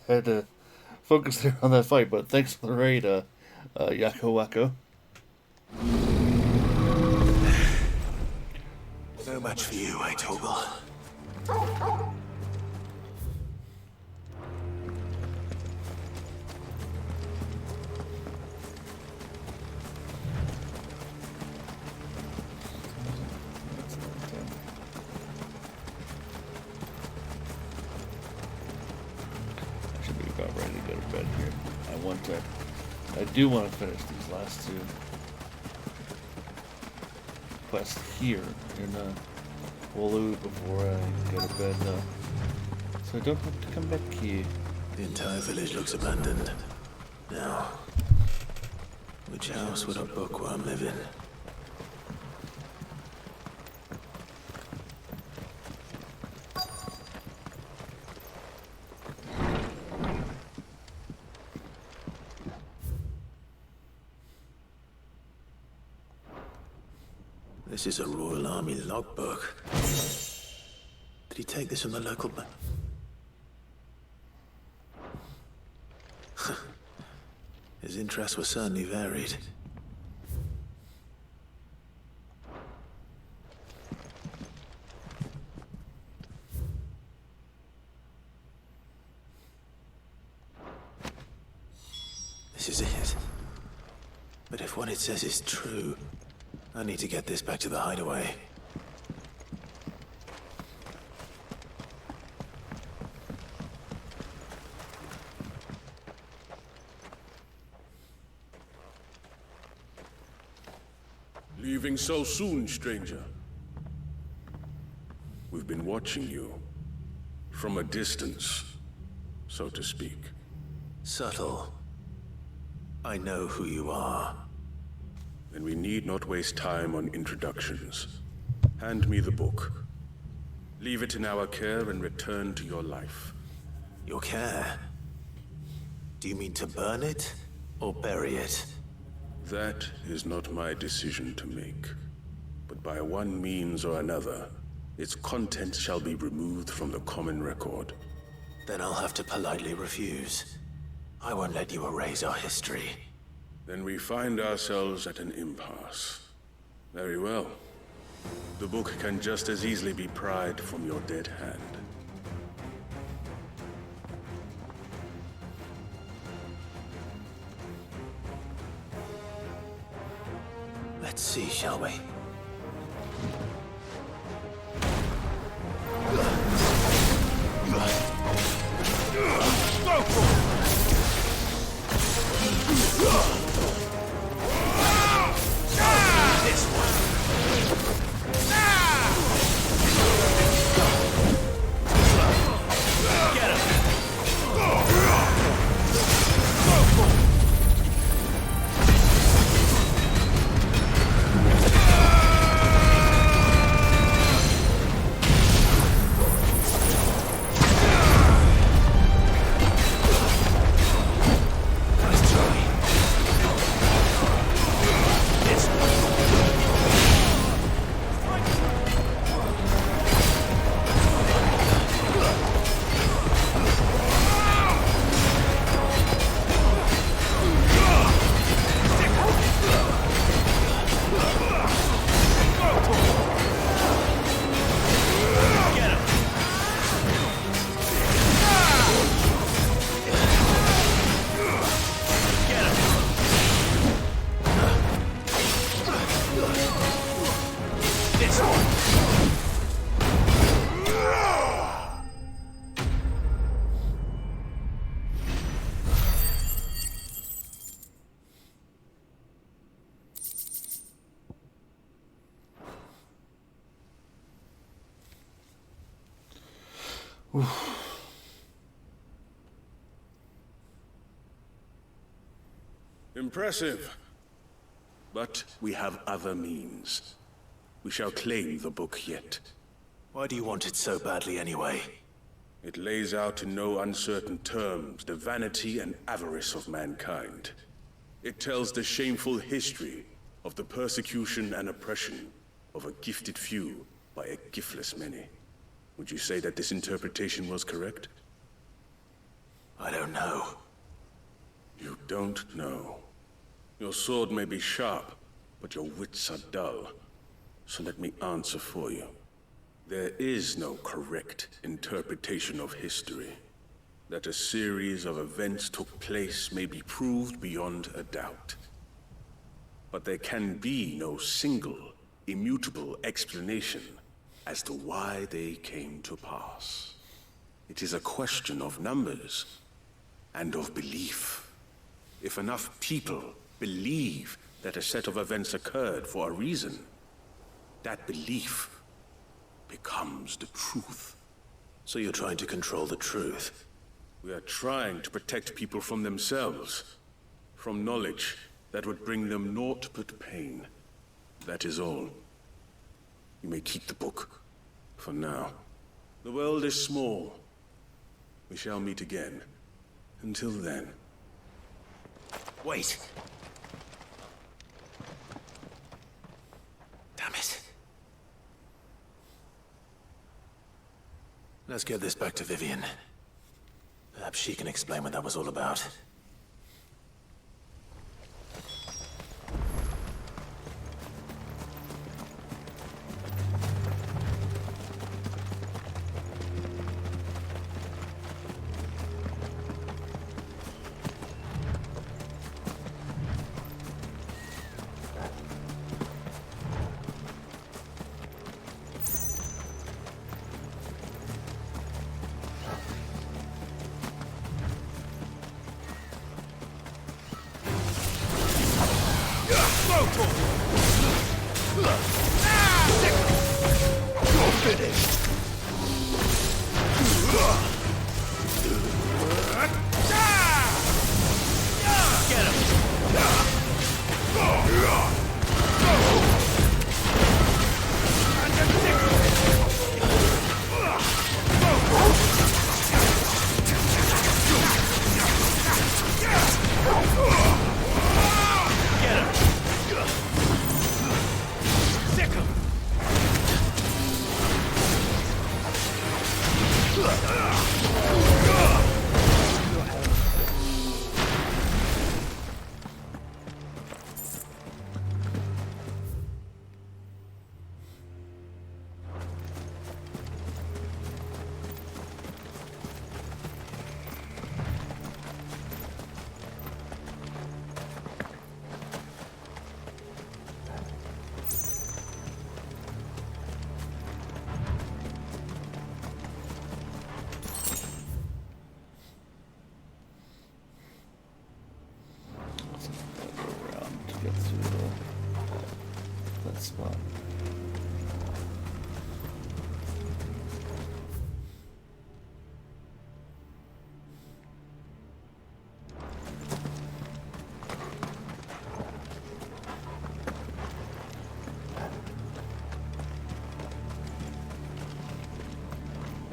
Had to focus there on that fight, but thanks for the raid, Yako Wako. No match for you, eh, Torgal? Should be about ready to go to bed here. I do want to finish these last two quests here in Wolu before I go to bed, so I don't have to come back here. The entire village looks abandoned. Now, which house would a bookworm live in? This is a Royal Army logbook. Did he take this from the local bank? His interests were certainly varied. This is it. But if what it says is true, I need to get this back to the hideaway. Leaving so soon, stranger? We've been watching you. From a distance, so to speak. Subtle. I know who you are. Then we need not waste time on introductions. Hand me the book. Leave it in our care and return to your life. Your care? Do you mean to burn it or bury it? That is not my decision to make. But by one means or another, its contents shall be removed from the common record. Then I'll have to politely refuse. I won't let you erase our history. Then we find ourselves at an impasse. Very well. The book can just as easily be pried from your dead hand. Let's see, shall we? Impressive. But we have other means. We shall claim the book yet. Why do you want it so badly anyway? It lays out in no uncertain terms the vanity and avarice of mankind. It tells the shameful history of the persecution and oppression of a gifted few by a giftless many. Would you say that this interpretation was correct? I don't know. You don't know. Your sword may be sharp, but your wits are dull. So let me answer for you. There is no correct interpretation of history. That a series of events took place may be proved beyond a doubt. But there can be no single, immutable explanation as to why they came to pass. It is a question of numbers and of belief. If enough people believe that a set of events occurred for a reason, that belief becomes the truth. So you're trying to control the truth? We are trying to protect people from themselves, from knowledge that would bring them naught but pain. That is all. You may keep the book, for now. The world is small. We shall meet again. Until then. Wait! Damn it. Let's get this back to Vivian. Perhaps she can explain what that was all about.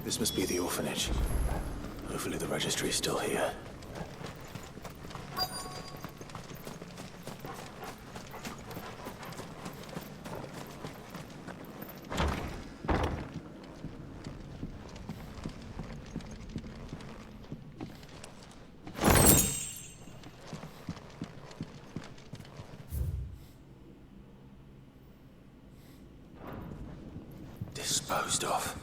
This must be the orphanage. Hopefully the registry is still here. Disposed of.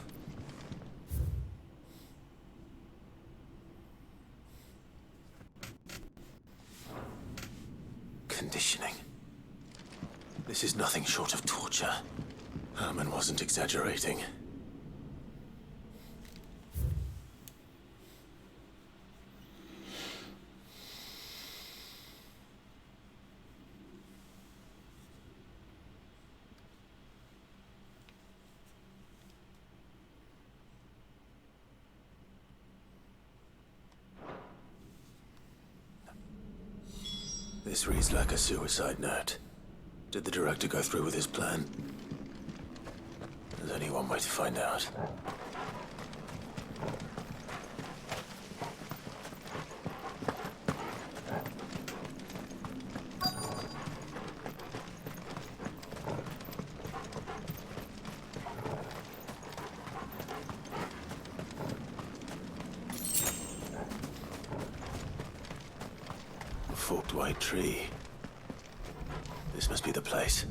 Conditioning. This is nothing short of torture. Herman wasn't exaggerating. This reads like a suicide note. Did the director go through with his plan? There's only one way to find out. forked white tree. This must be the place.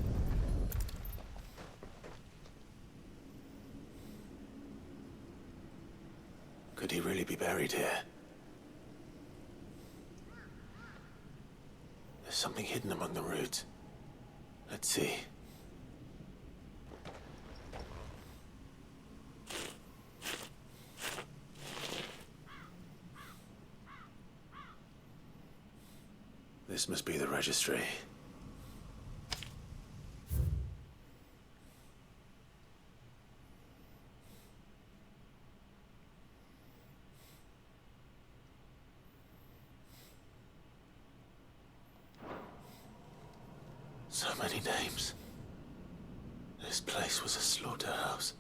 Could he really be buried here? There's something hidden among the roots. Let's see. This must be the registry. So many names. This place was a slaughterhouse.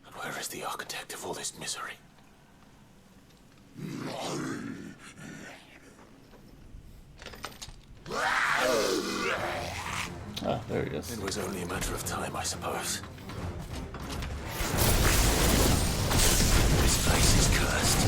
And where is the architect of all this misery? Ah, there he is. It was only a matter of time, I suppose. This place is cursed.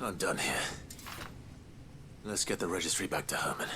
I'm done here. Let's get the registry back to Herman.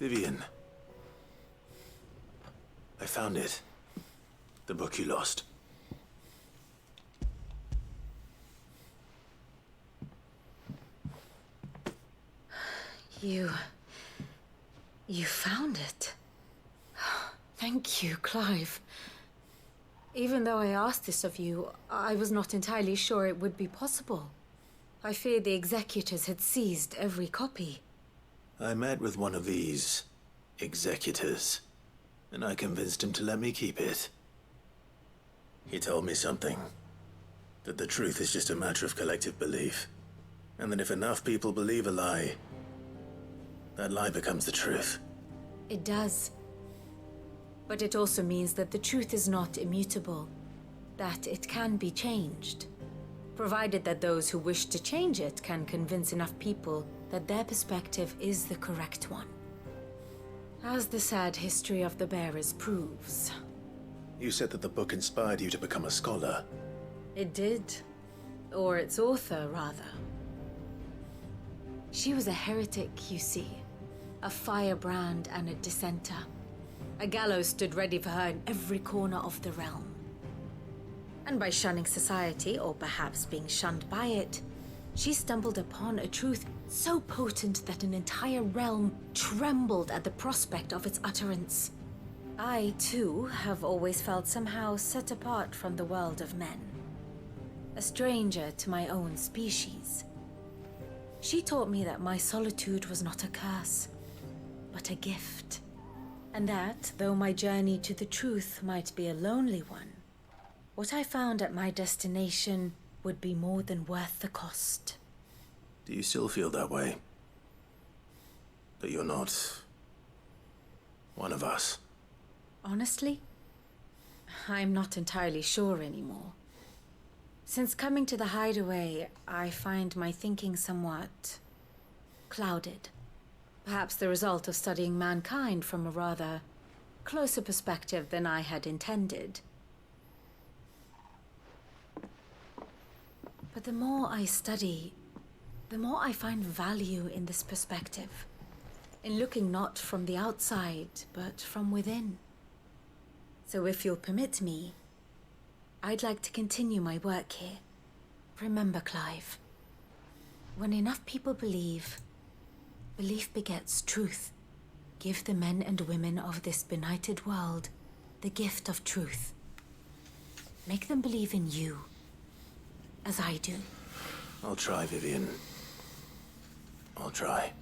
Vivian. I found it. The book you lost. You found it. Thank you, Clive. Even though I asked this of you, I was not entirely sure it would be possible. I feared the executors had seized every copy. I met with one of these executors, and I convinced him to let me keep it. He told me something. That the truth is just a matter of collective belief. And that if enough people believe a lie, that lie becomes the truth. It does. But it also means that the truth is not immutable. That it can be changed. Provided that those who wish to change it can convince enough people that their perspective is the correct one. As the sad history of the Bearers proves. You said that the book inspired you to become a scholar. It did. Or its author, rather. She was a heretic, you see. A firebrand and a dissenter. A gallows stood ready for her in every corner of the realm. And by shunning society, or perhaps being shunned by it, She stumbled upon a truth so potent that an entire realm trembled at the prospect of its utterance. I, too, have always felt somehow set apart from the world of men. A stranger to my own species. She taught me that my solitude was not a curse, but a gift. And that, though my journey to the truth might be a lonely one, what I found at my destination would be more than worth the cost. Do you still feel that way? That you're not one of us? Honestly, I'm not entirely sure anymore. Since coming to the hideaway, I find my thinking somewhat clouded. Perhaps the result of studying mankind from a rather closer perspective than I had intended. But the more I study, the more I find value in this perspective. In looking not from the outside, but from within. So if you'll permit me, I'd like to continue my work here. Remember, Clive, when enough people believe, belief begets truth. Give the men and women of this benighted world the gift of truth. Make them believe in you, as I do. I'll try, Vivian. I'll try.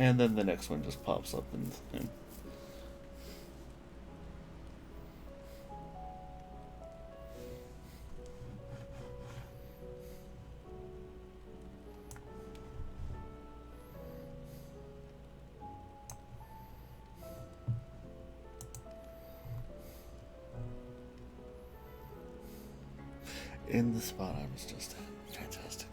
And then the next one just pops up and in the spot I was just at. Fantastic.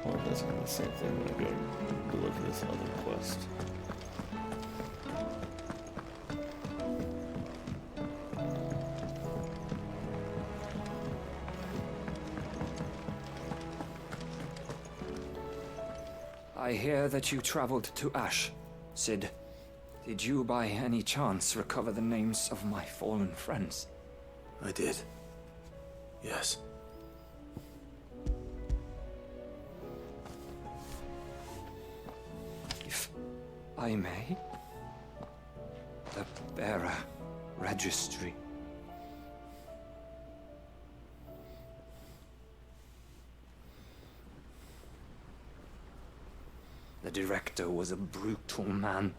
Well, that's gonna be the same thing when I go deliver this other quest. I hear that you traveled to Ash, Sid. Did you by any chance recover the names of my fallen friends? I did. Yes. If I may? The bearer registry. The director was a brutal man.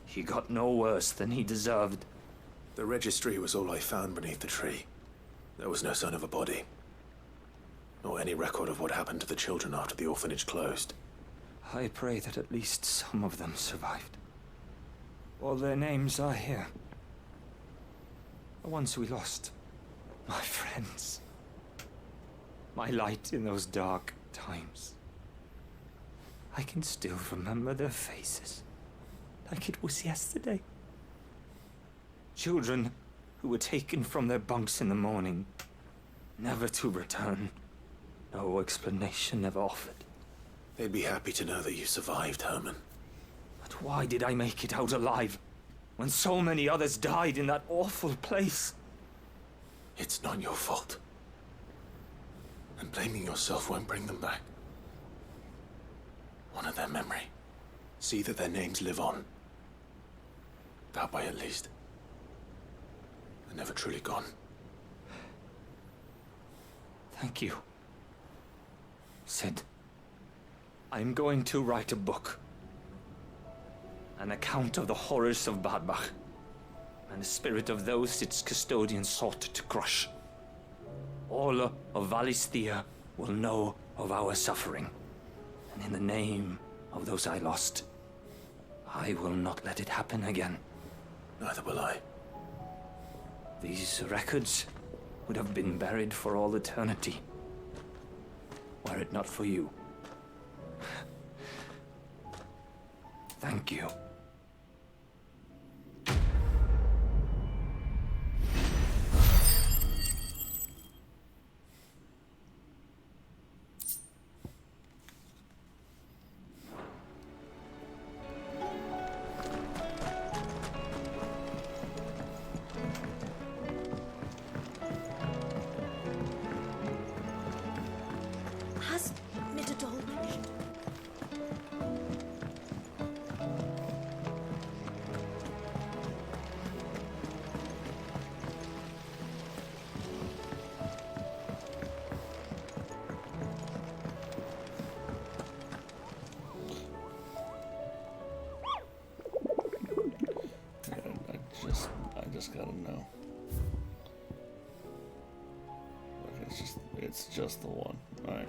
He got no worse than he deserved. The registry was all I found beneath the tree. There was no sign of a body. Nor any record of what happened to the children after the orphanage closed. I pray that at least some of them survived. All their names are here. The ones we lost. My friends. My light in those dark times. I can still remember their faces, like it was yesterday. Children who were taken from their bunks in the morning, never to return. No explanation ever offered. They'd be happy to know that you survived, Herman. But why did I make it out alive, when so many others died in that awful place? It's not your fault. And blaming yourself won't bring them back. Honor their memory. See that their names live on. That way, at least. They're never truly gone. Thank you. Sid, I'm going to write a book. An account of the horrors of Badbach, and the spirit of those its custodians sought to crush. All of Valisthea will know of our suffering, and in the name of those I lost, I will not let it happen again. Neither will I. These records would have been buried for all eternity, were it not for you. Thank you. Has Midadol mentioned? I just gotta know. Okay, it's just the one. All right.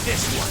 This one.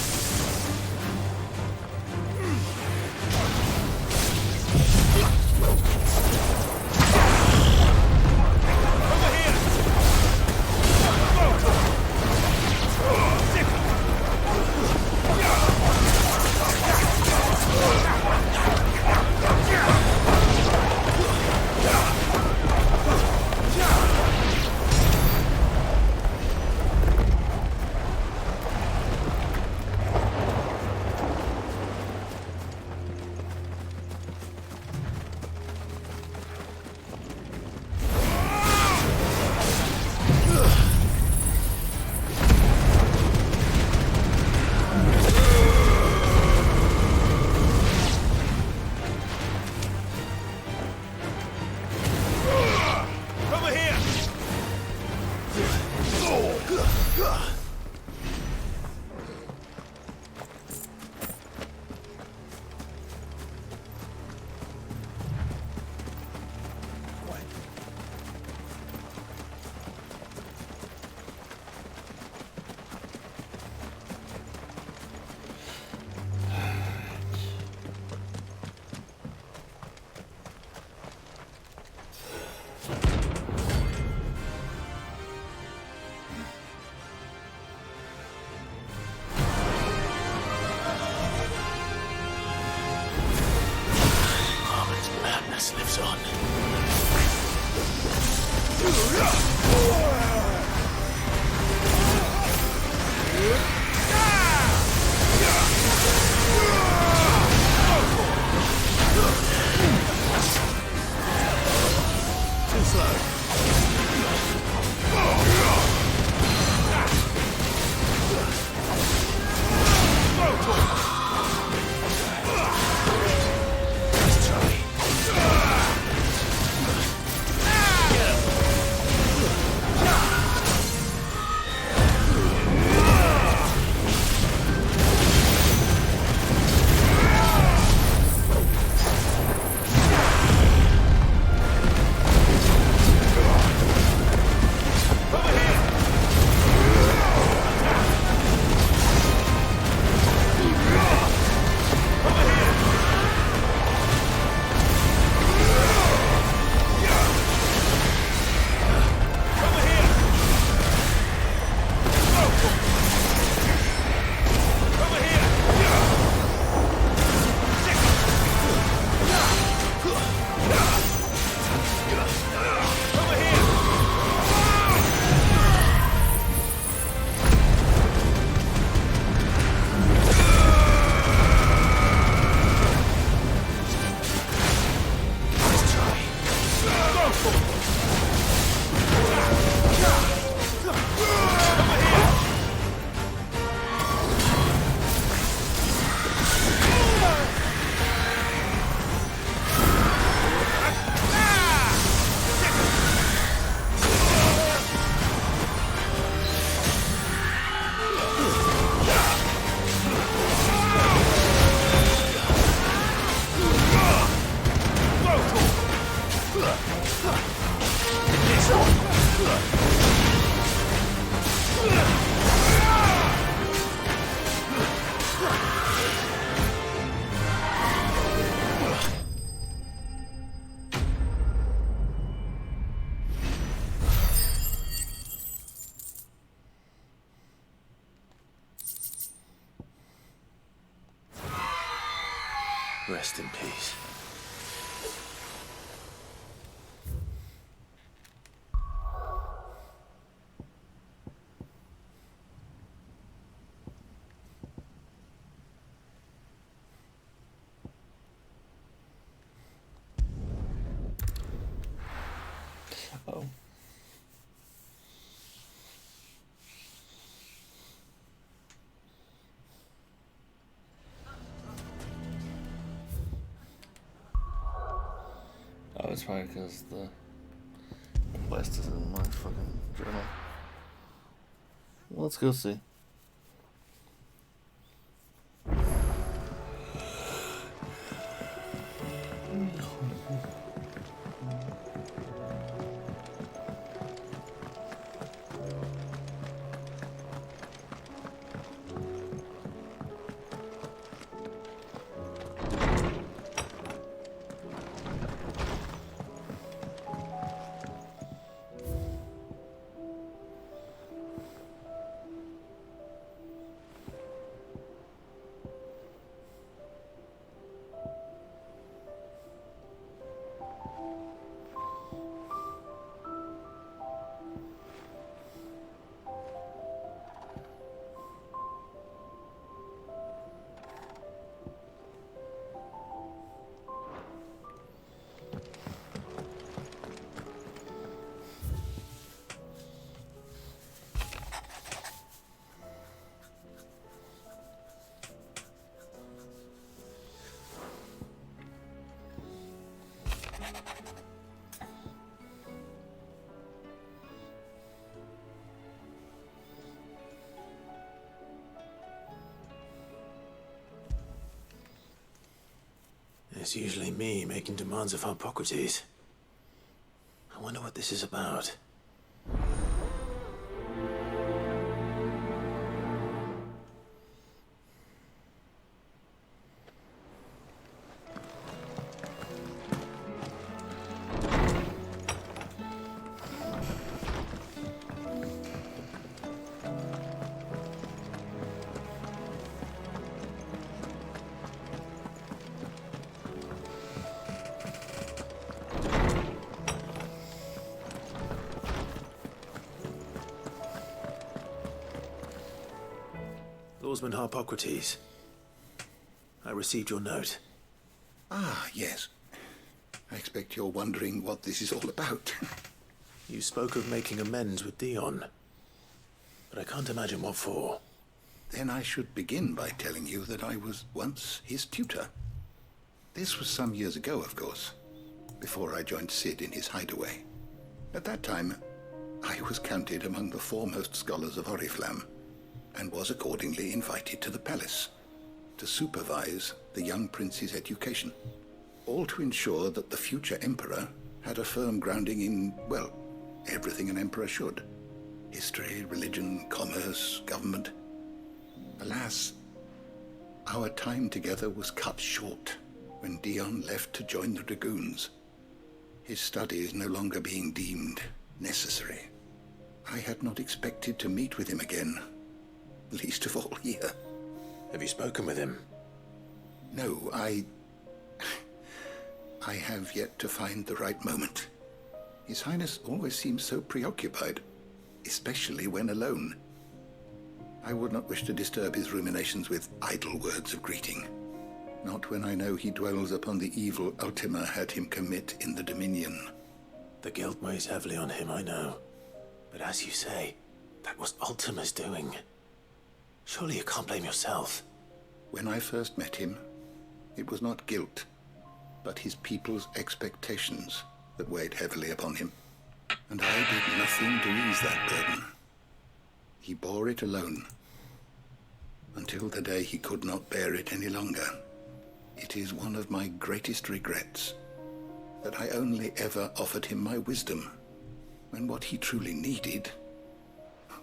Rest in peace. Oh. Oh, it's probably because the quest is in my fucking journal. Well, let's go see. It's usually me making demands of Hippocrates. I wonder what this is about. Lawsman Hippocrates, I received your note. Ah, yes. I expect you're wondering what this is all about. You spoke of making amends with Dion, but I can't imagine what for. Then I should begin by telling you that I was once his tutor. This was some years ago, of course, before I joined Sid in his hideaway. At that time, I was counted among the foremost scholars of Oriflamme, and was accordingly invited to the palace to supervise the young prince's education, all to ensure that the future emperor had a firm grounding in, well, everything an emperor should. History, religion, commerce, government. Alas, our time together was cut short when Dion left to join the Dragoons, his studies no longer being deemed necessary. I had not expected to meet with him again, least of all here. Have you spoken with him? No, I have yet to find the right moment. His Highness always seems so preoccupied, especially when alone. I would not wish to disturb his ruminations with idle words of greeting. Not when I know he dwells upon the evil Ultima had him commit in the Dominion. The guilt weighs heavily on him, I know. But as you say, that was Ultima's doing. Surely you can't blame yourself. When I first met him, it was not guilt, but his people's expectations that weighed heavily upon him. And I did nothing to ease that burden. He bore it alone, until the day he could not bear it any longer. It is one of my greatest regrets that I only ever offered him my wisdom, when what he truly needed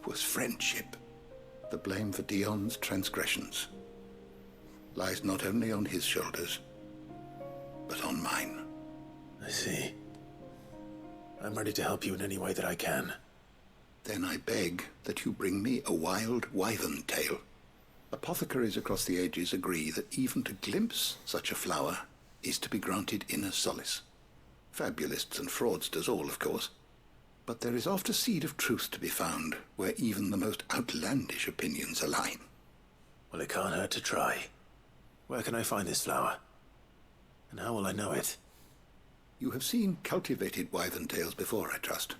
was friendship. The blame for Dion's transgressions lies not only on his shoulders, but on mine. I see. I'm ready to help you in any way that I can. Then I beg that you bring me a wild wyvern tale Apothecaries across the ages agree that even to glimpse such a flower is to be granted inner solace. Fabulists and fraudsters all, of course. But there is oft a seed of truth to be found where even the most outlandish opinions align. Well, it can't hurt to try. Where can I find this flower? And how will I know it? You have seen cultivated wyvern tails before, I trust.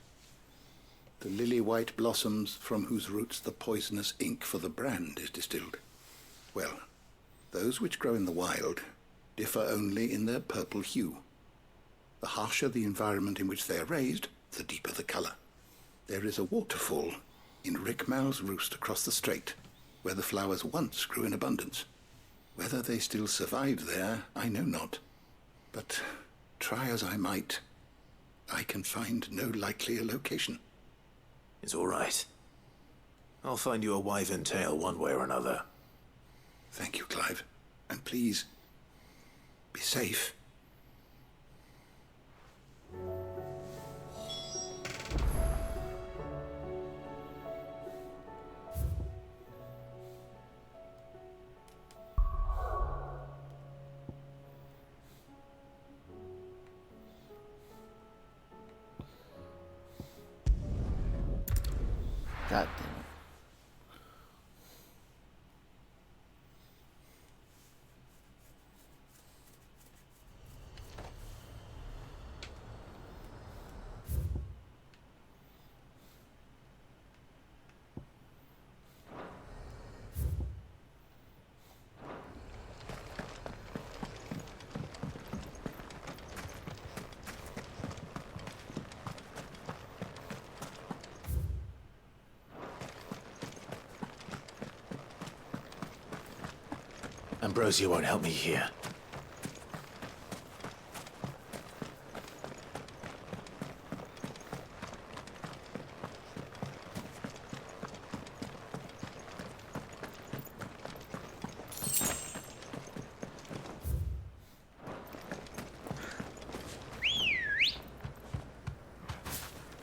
The lily-white blossoms from whose roots the poisonous ink for the brand is distilled. Well, those which grow in the wild differ only in their purple hue. The harsher the environment in which they are raised, the deeper the colour. There is a waterfall in Rickmal's roost across the strait, where the flowers once grew in abundance. Whether they still survive there, I know not. But try as I might, I can find no likelier location. It's all right. I'll find you a wyvern tail one way or another. Thank you, Clive. And please, be safe. God damn it. Ambrosia won't help me here.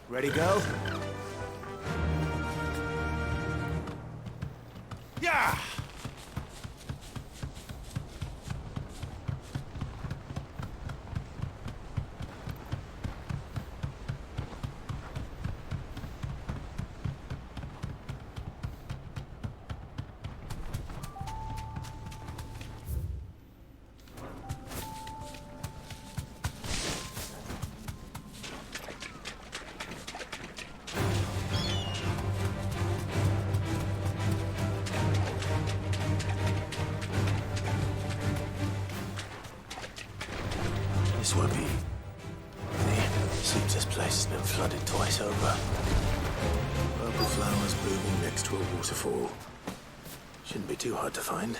Ready, go? Yeah! This won't be... Seems this place has been flooded twice over. Purple flowers blooming next to a waterfall. Shouldn't be too hard to find.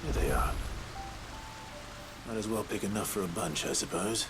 Here they are. Might as well pick enough for a bunch, I suppose.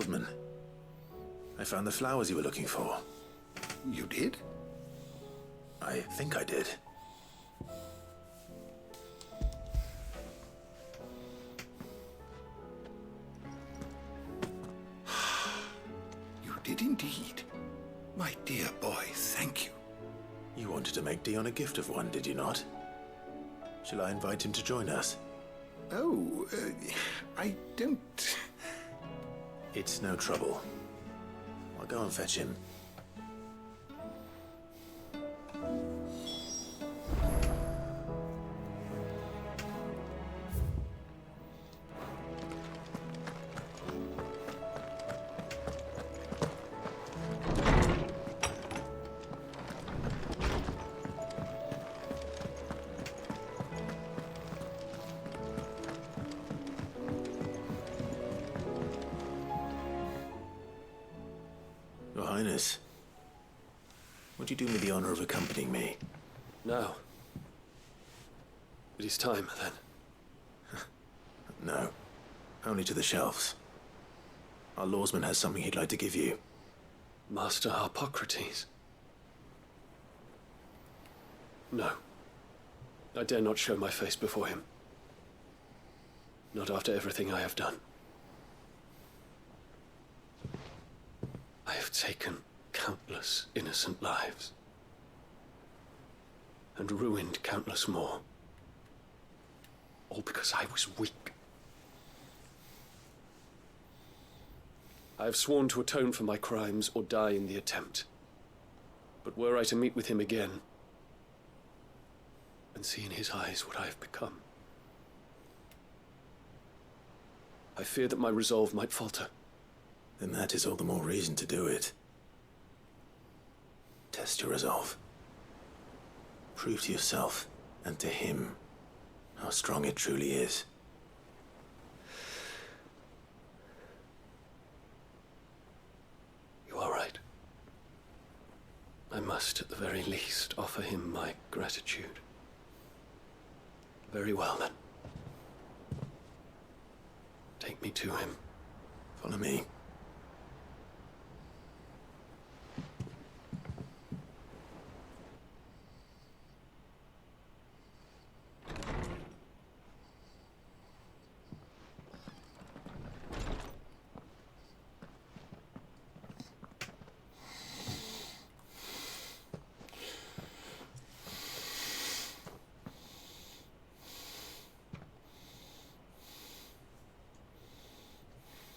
swordsman. I found the flowers you were looking for. You did? I think I did. You did indeed. My dear boy, thank you. You wanted to make Dion a gift of one, did you not? Shall I invite him to join us? Oh, I don't... It's no trouble. I'll go and fetch him. Your Highness, would you do me the honor of accompanying me? No. It is time, then. No. Only to the shelves. Our lawsman has something he'd like to give you. Master Harpocrates. No. I dare not show my face before him. Not after everything I have done. I have taken countless innocent lives. And ruined countless more. All because I was weak. I have sworn to atone for my crimes or die in the attempt. But were I to meet with him again, and see in his eyes what I have become, I fear that my resolve might falter. Then that is all the more reason to do it. Test your resolve. Prove to yourself and to him how strong it truly is. You are right. I must, at the very least, offer him my gratitude. Very well, then. Take me to him. Follow me.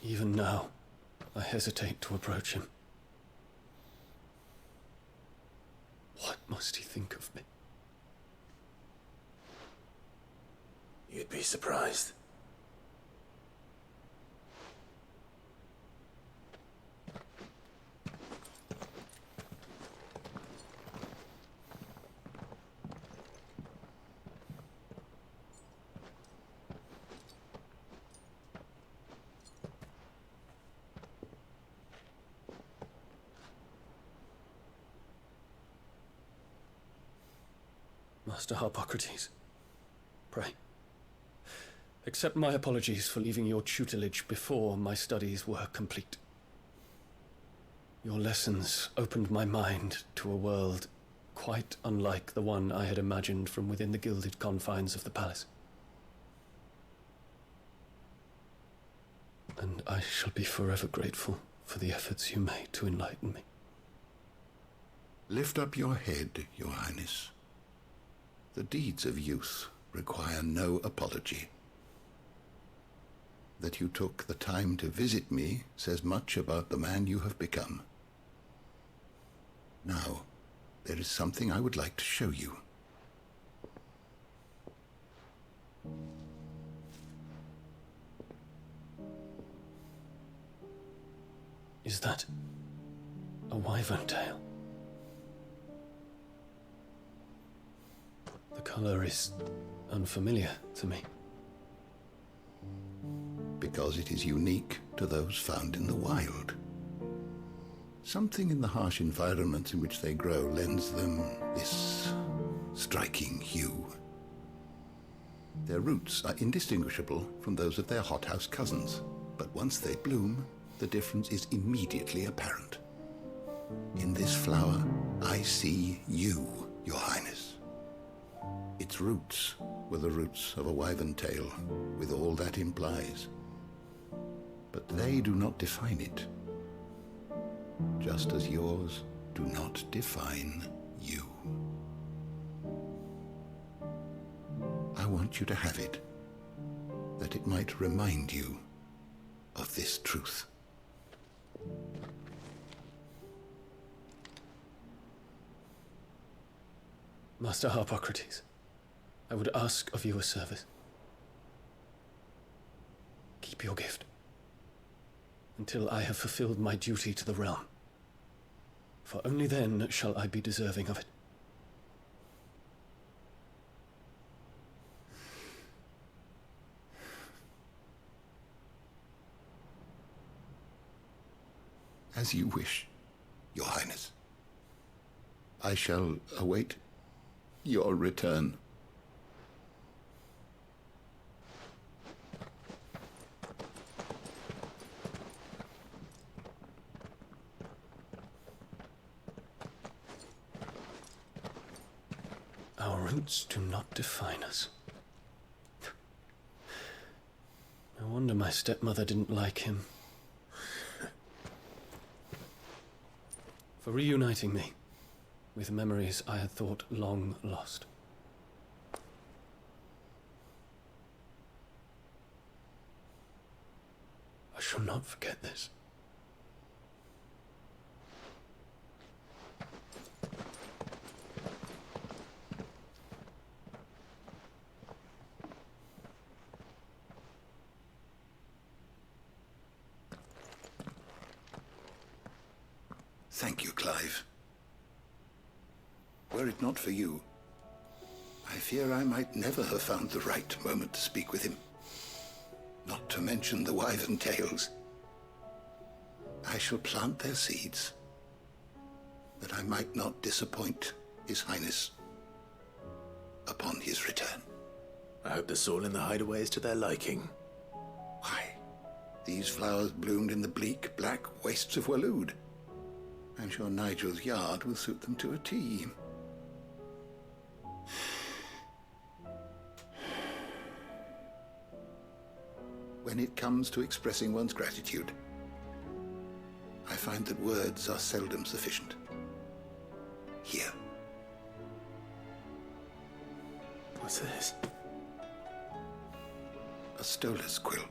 Even now, I hesitate to approach him. What must he think of me? You'd be surprised. Master Harpocrates, pray, accept my apologies for leaving your tutelage before my studies were complete. Your lessons opened my mind to a world quite unlike the one I had imagined from within the gilded confines of the palace. And I shall be forever grateful for the efforts you made to enlighten me. Lift up your head, Your Highness. The deeds of youth require no apology. That you took the time to visit me says much about the man you have become. Now, there is something I would like to show you. Is that a wyvern tail? The color is unfamiliar to me. Because it is unique to those found in the wild. Something in the harsh environments in which they grow lends them this striking hue. Their roots are indistinguishable from those of their hothouse cousins, but once they bloom, the the difference is immediately apparent. In this flower, I see you, Your Highness. Its roots were the roots of a wyvern tail, with all that implies. But they do not define it, just as yours do not define you. I want you to have it, that it might remind you of this truth. Master Harpocrates, I would ask of you a service. Keep your gift until I have fulfilled my duty to the realm, for only then shall I be deserving of it. As you wish, Your Highness. I shall await your return. Our roots do not define us. No wonder my stepmother didn't like him. For reuniting me with memories I had thought long lost. I shall not forget this. Thank you, Clive. Were it not for you, I fear I might never have found the right moment to speak with him. Not to mention the wyvern tales. I shall plant their seeds, that I might not disappoint His Highness upon his return. I hope the soil in the hideaway is to their liking. Why, these flowers bloomed in the bleak, black wastes of Waloed. I'm sure Nigel's yard will suit them to a T. When it comes to expressing one's gratitude, I find that words are seldom sufficient. Here. What's this? A stolas quill.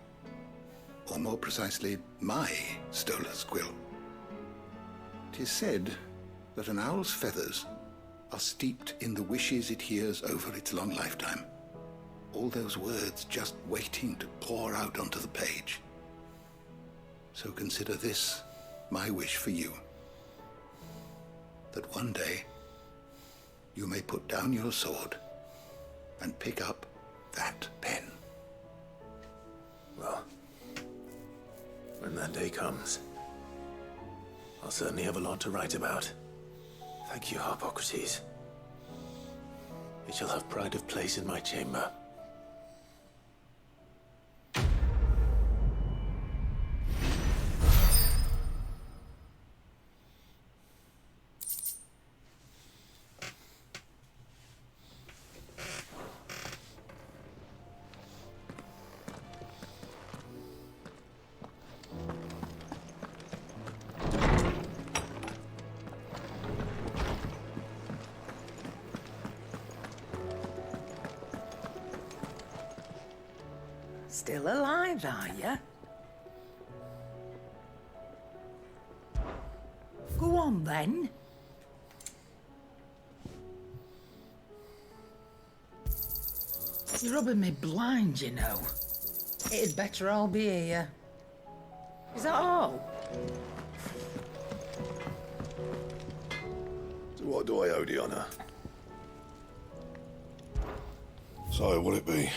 Or more precisely, my stolas quill. 'Tis said that an owl's feathers are steeped in the wishes it hears over its long lifetime. All those words just waiting to pour out onto the page. So consider this my wish for you. That one day you may put down your sword and pick up that pen. Well, when that day comes, I'll certainly have a lot to write about. Thank you, Harpocrates. It shall have pride of place in my chamber. Still alive, are you? Go on, then. You're rubbing me blind, you know. It'd better all be here. Is that all? So what do I owe the honor? So, will it be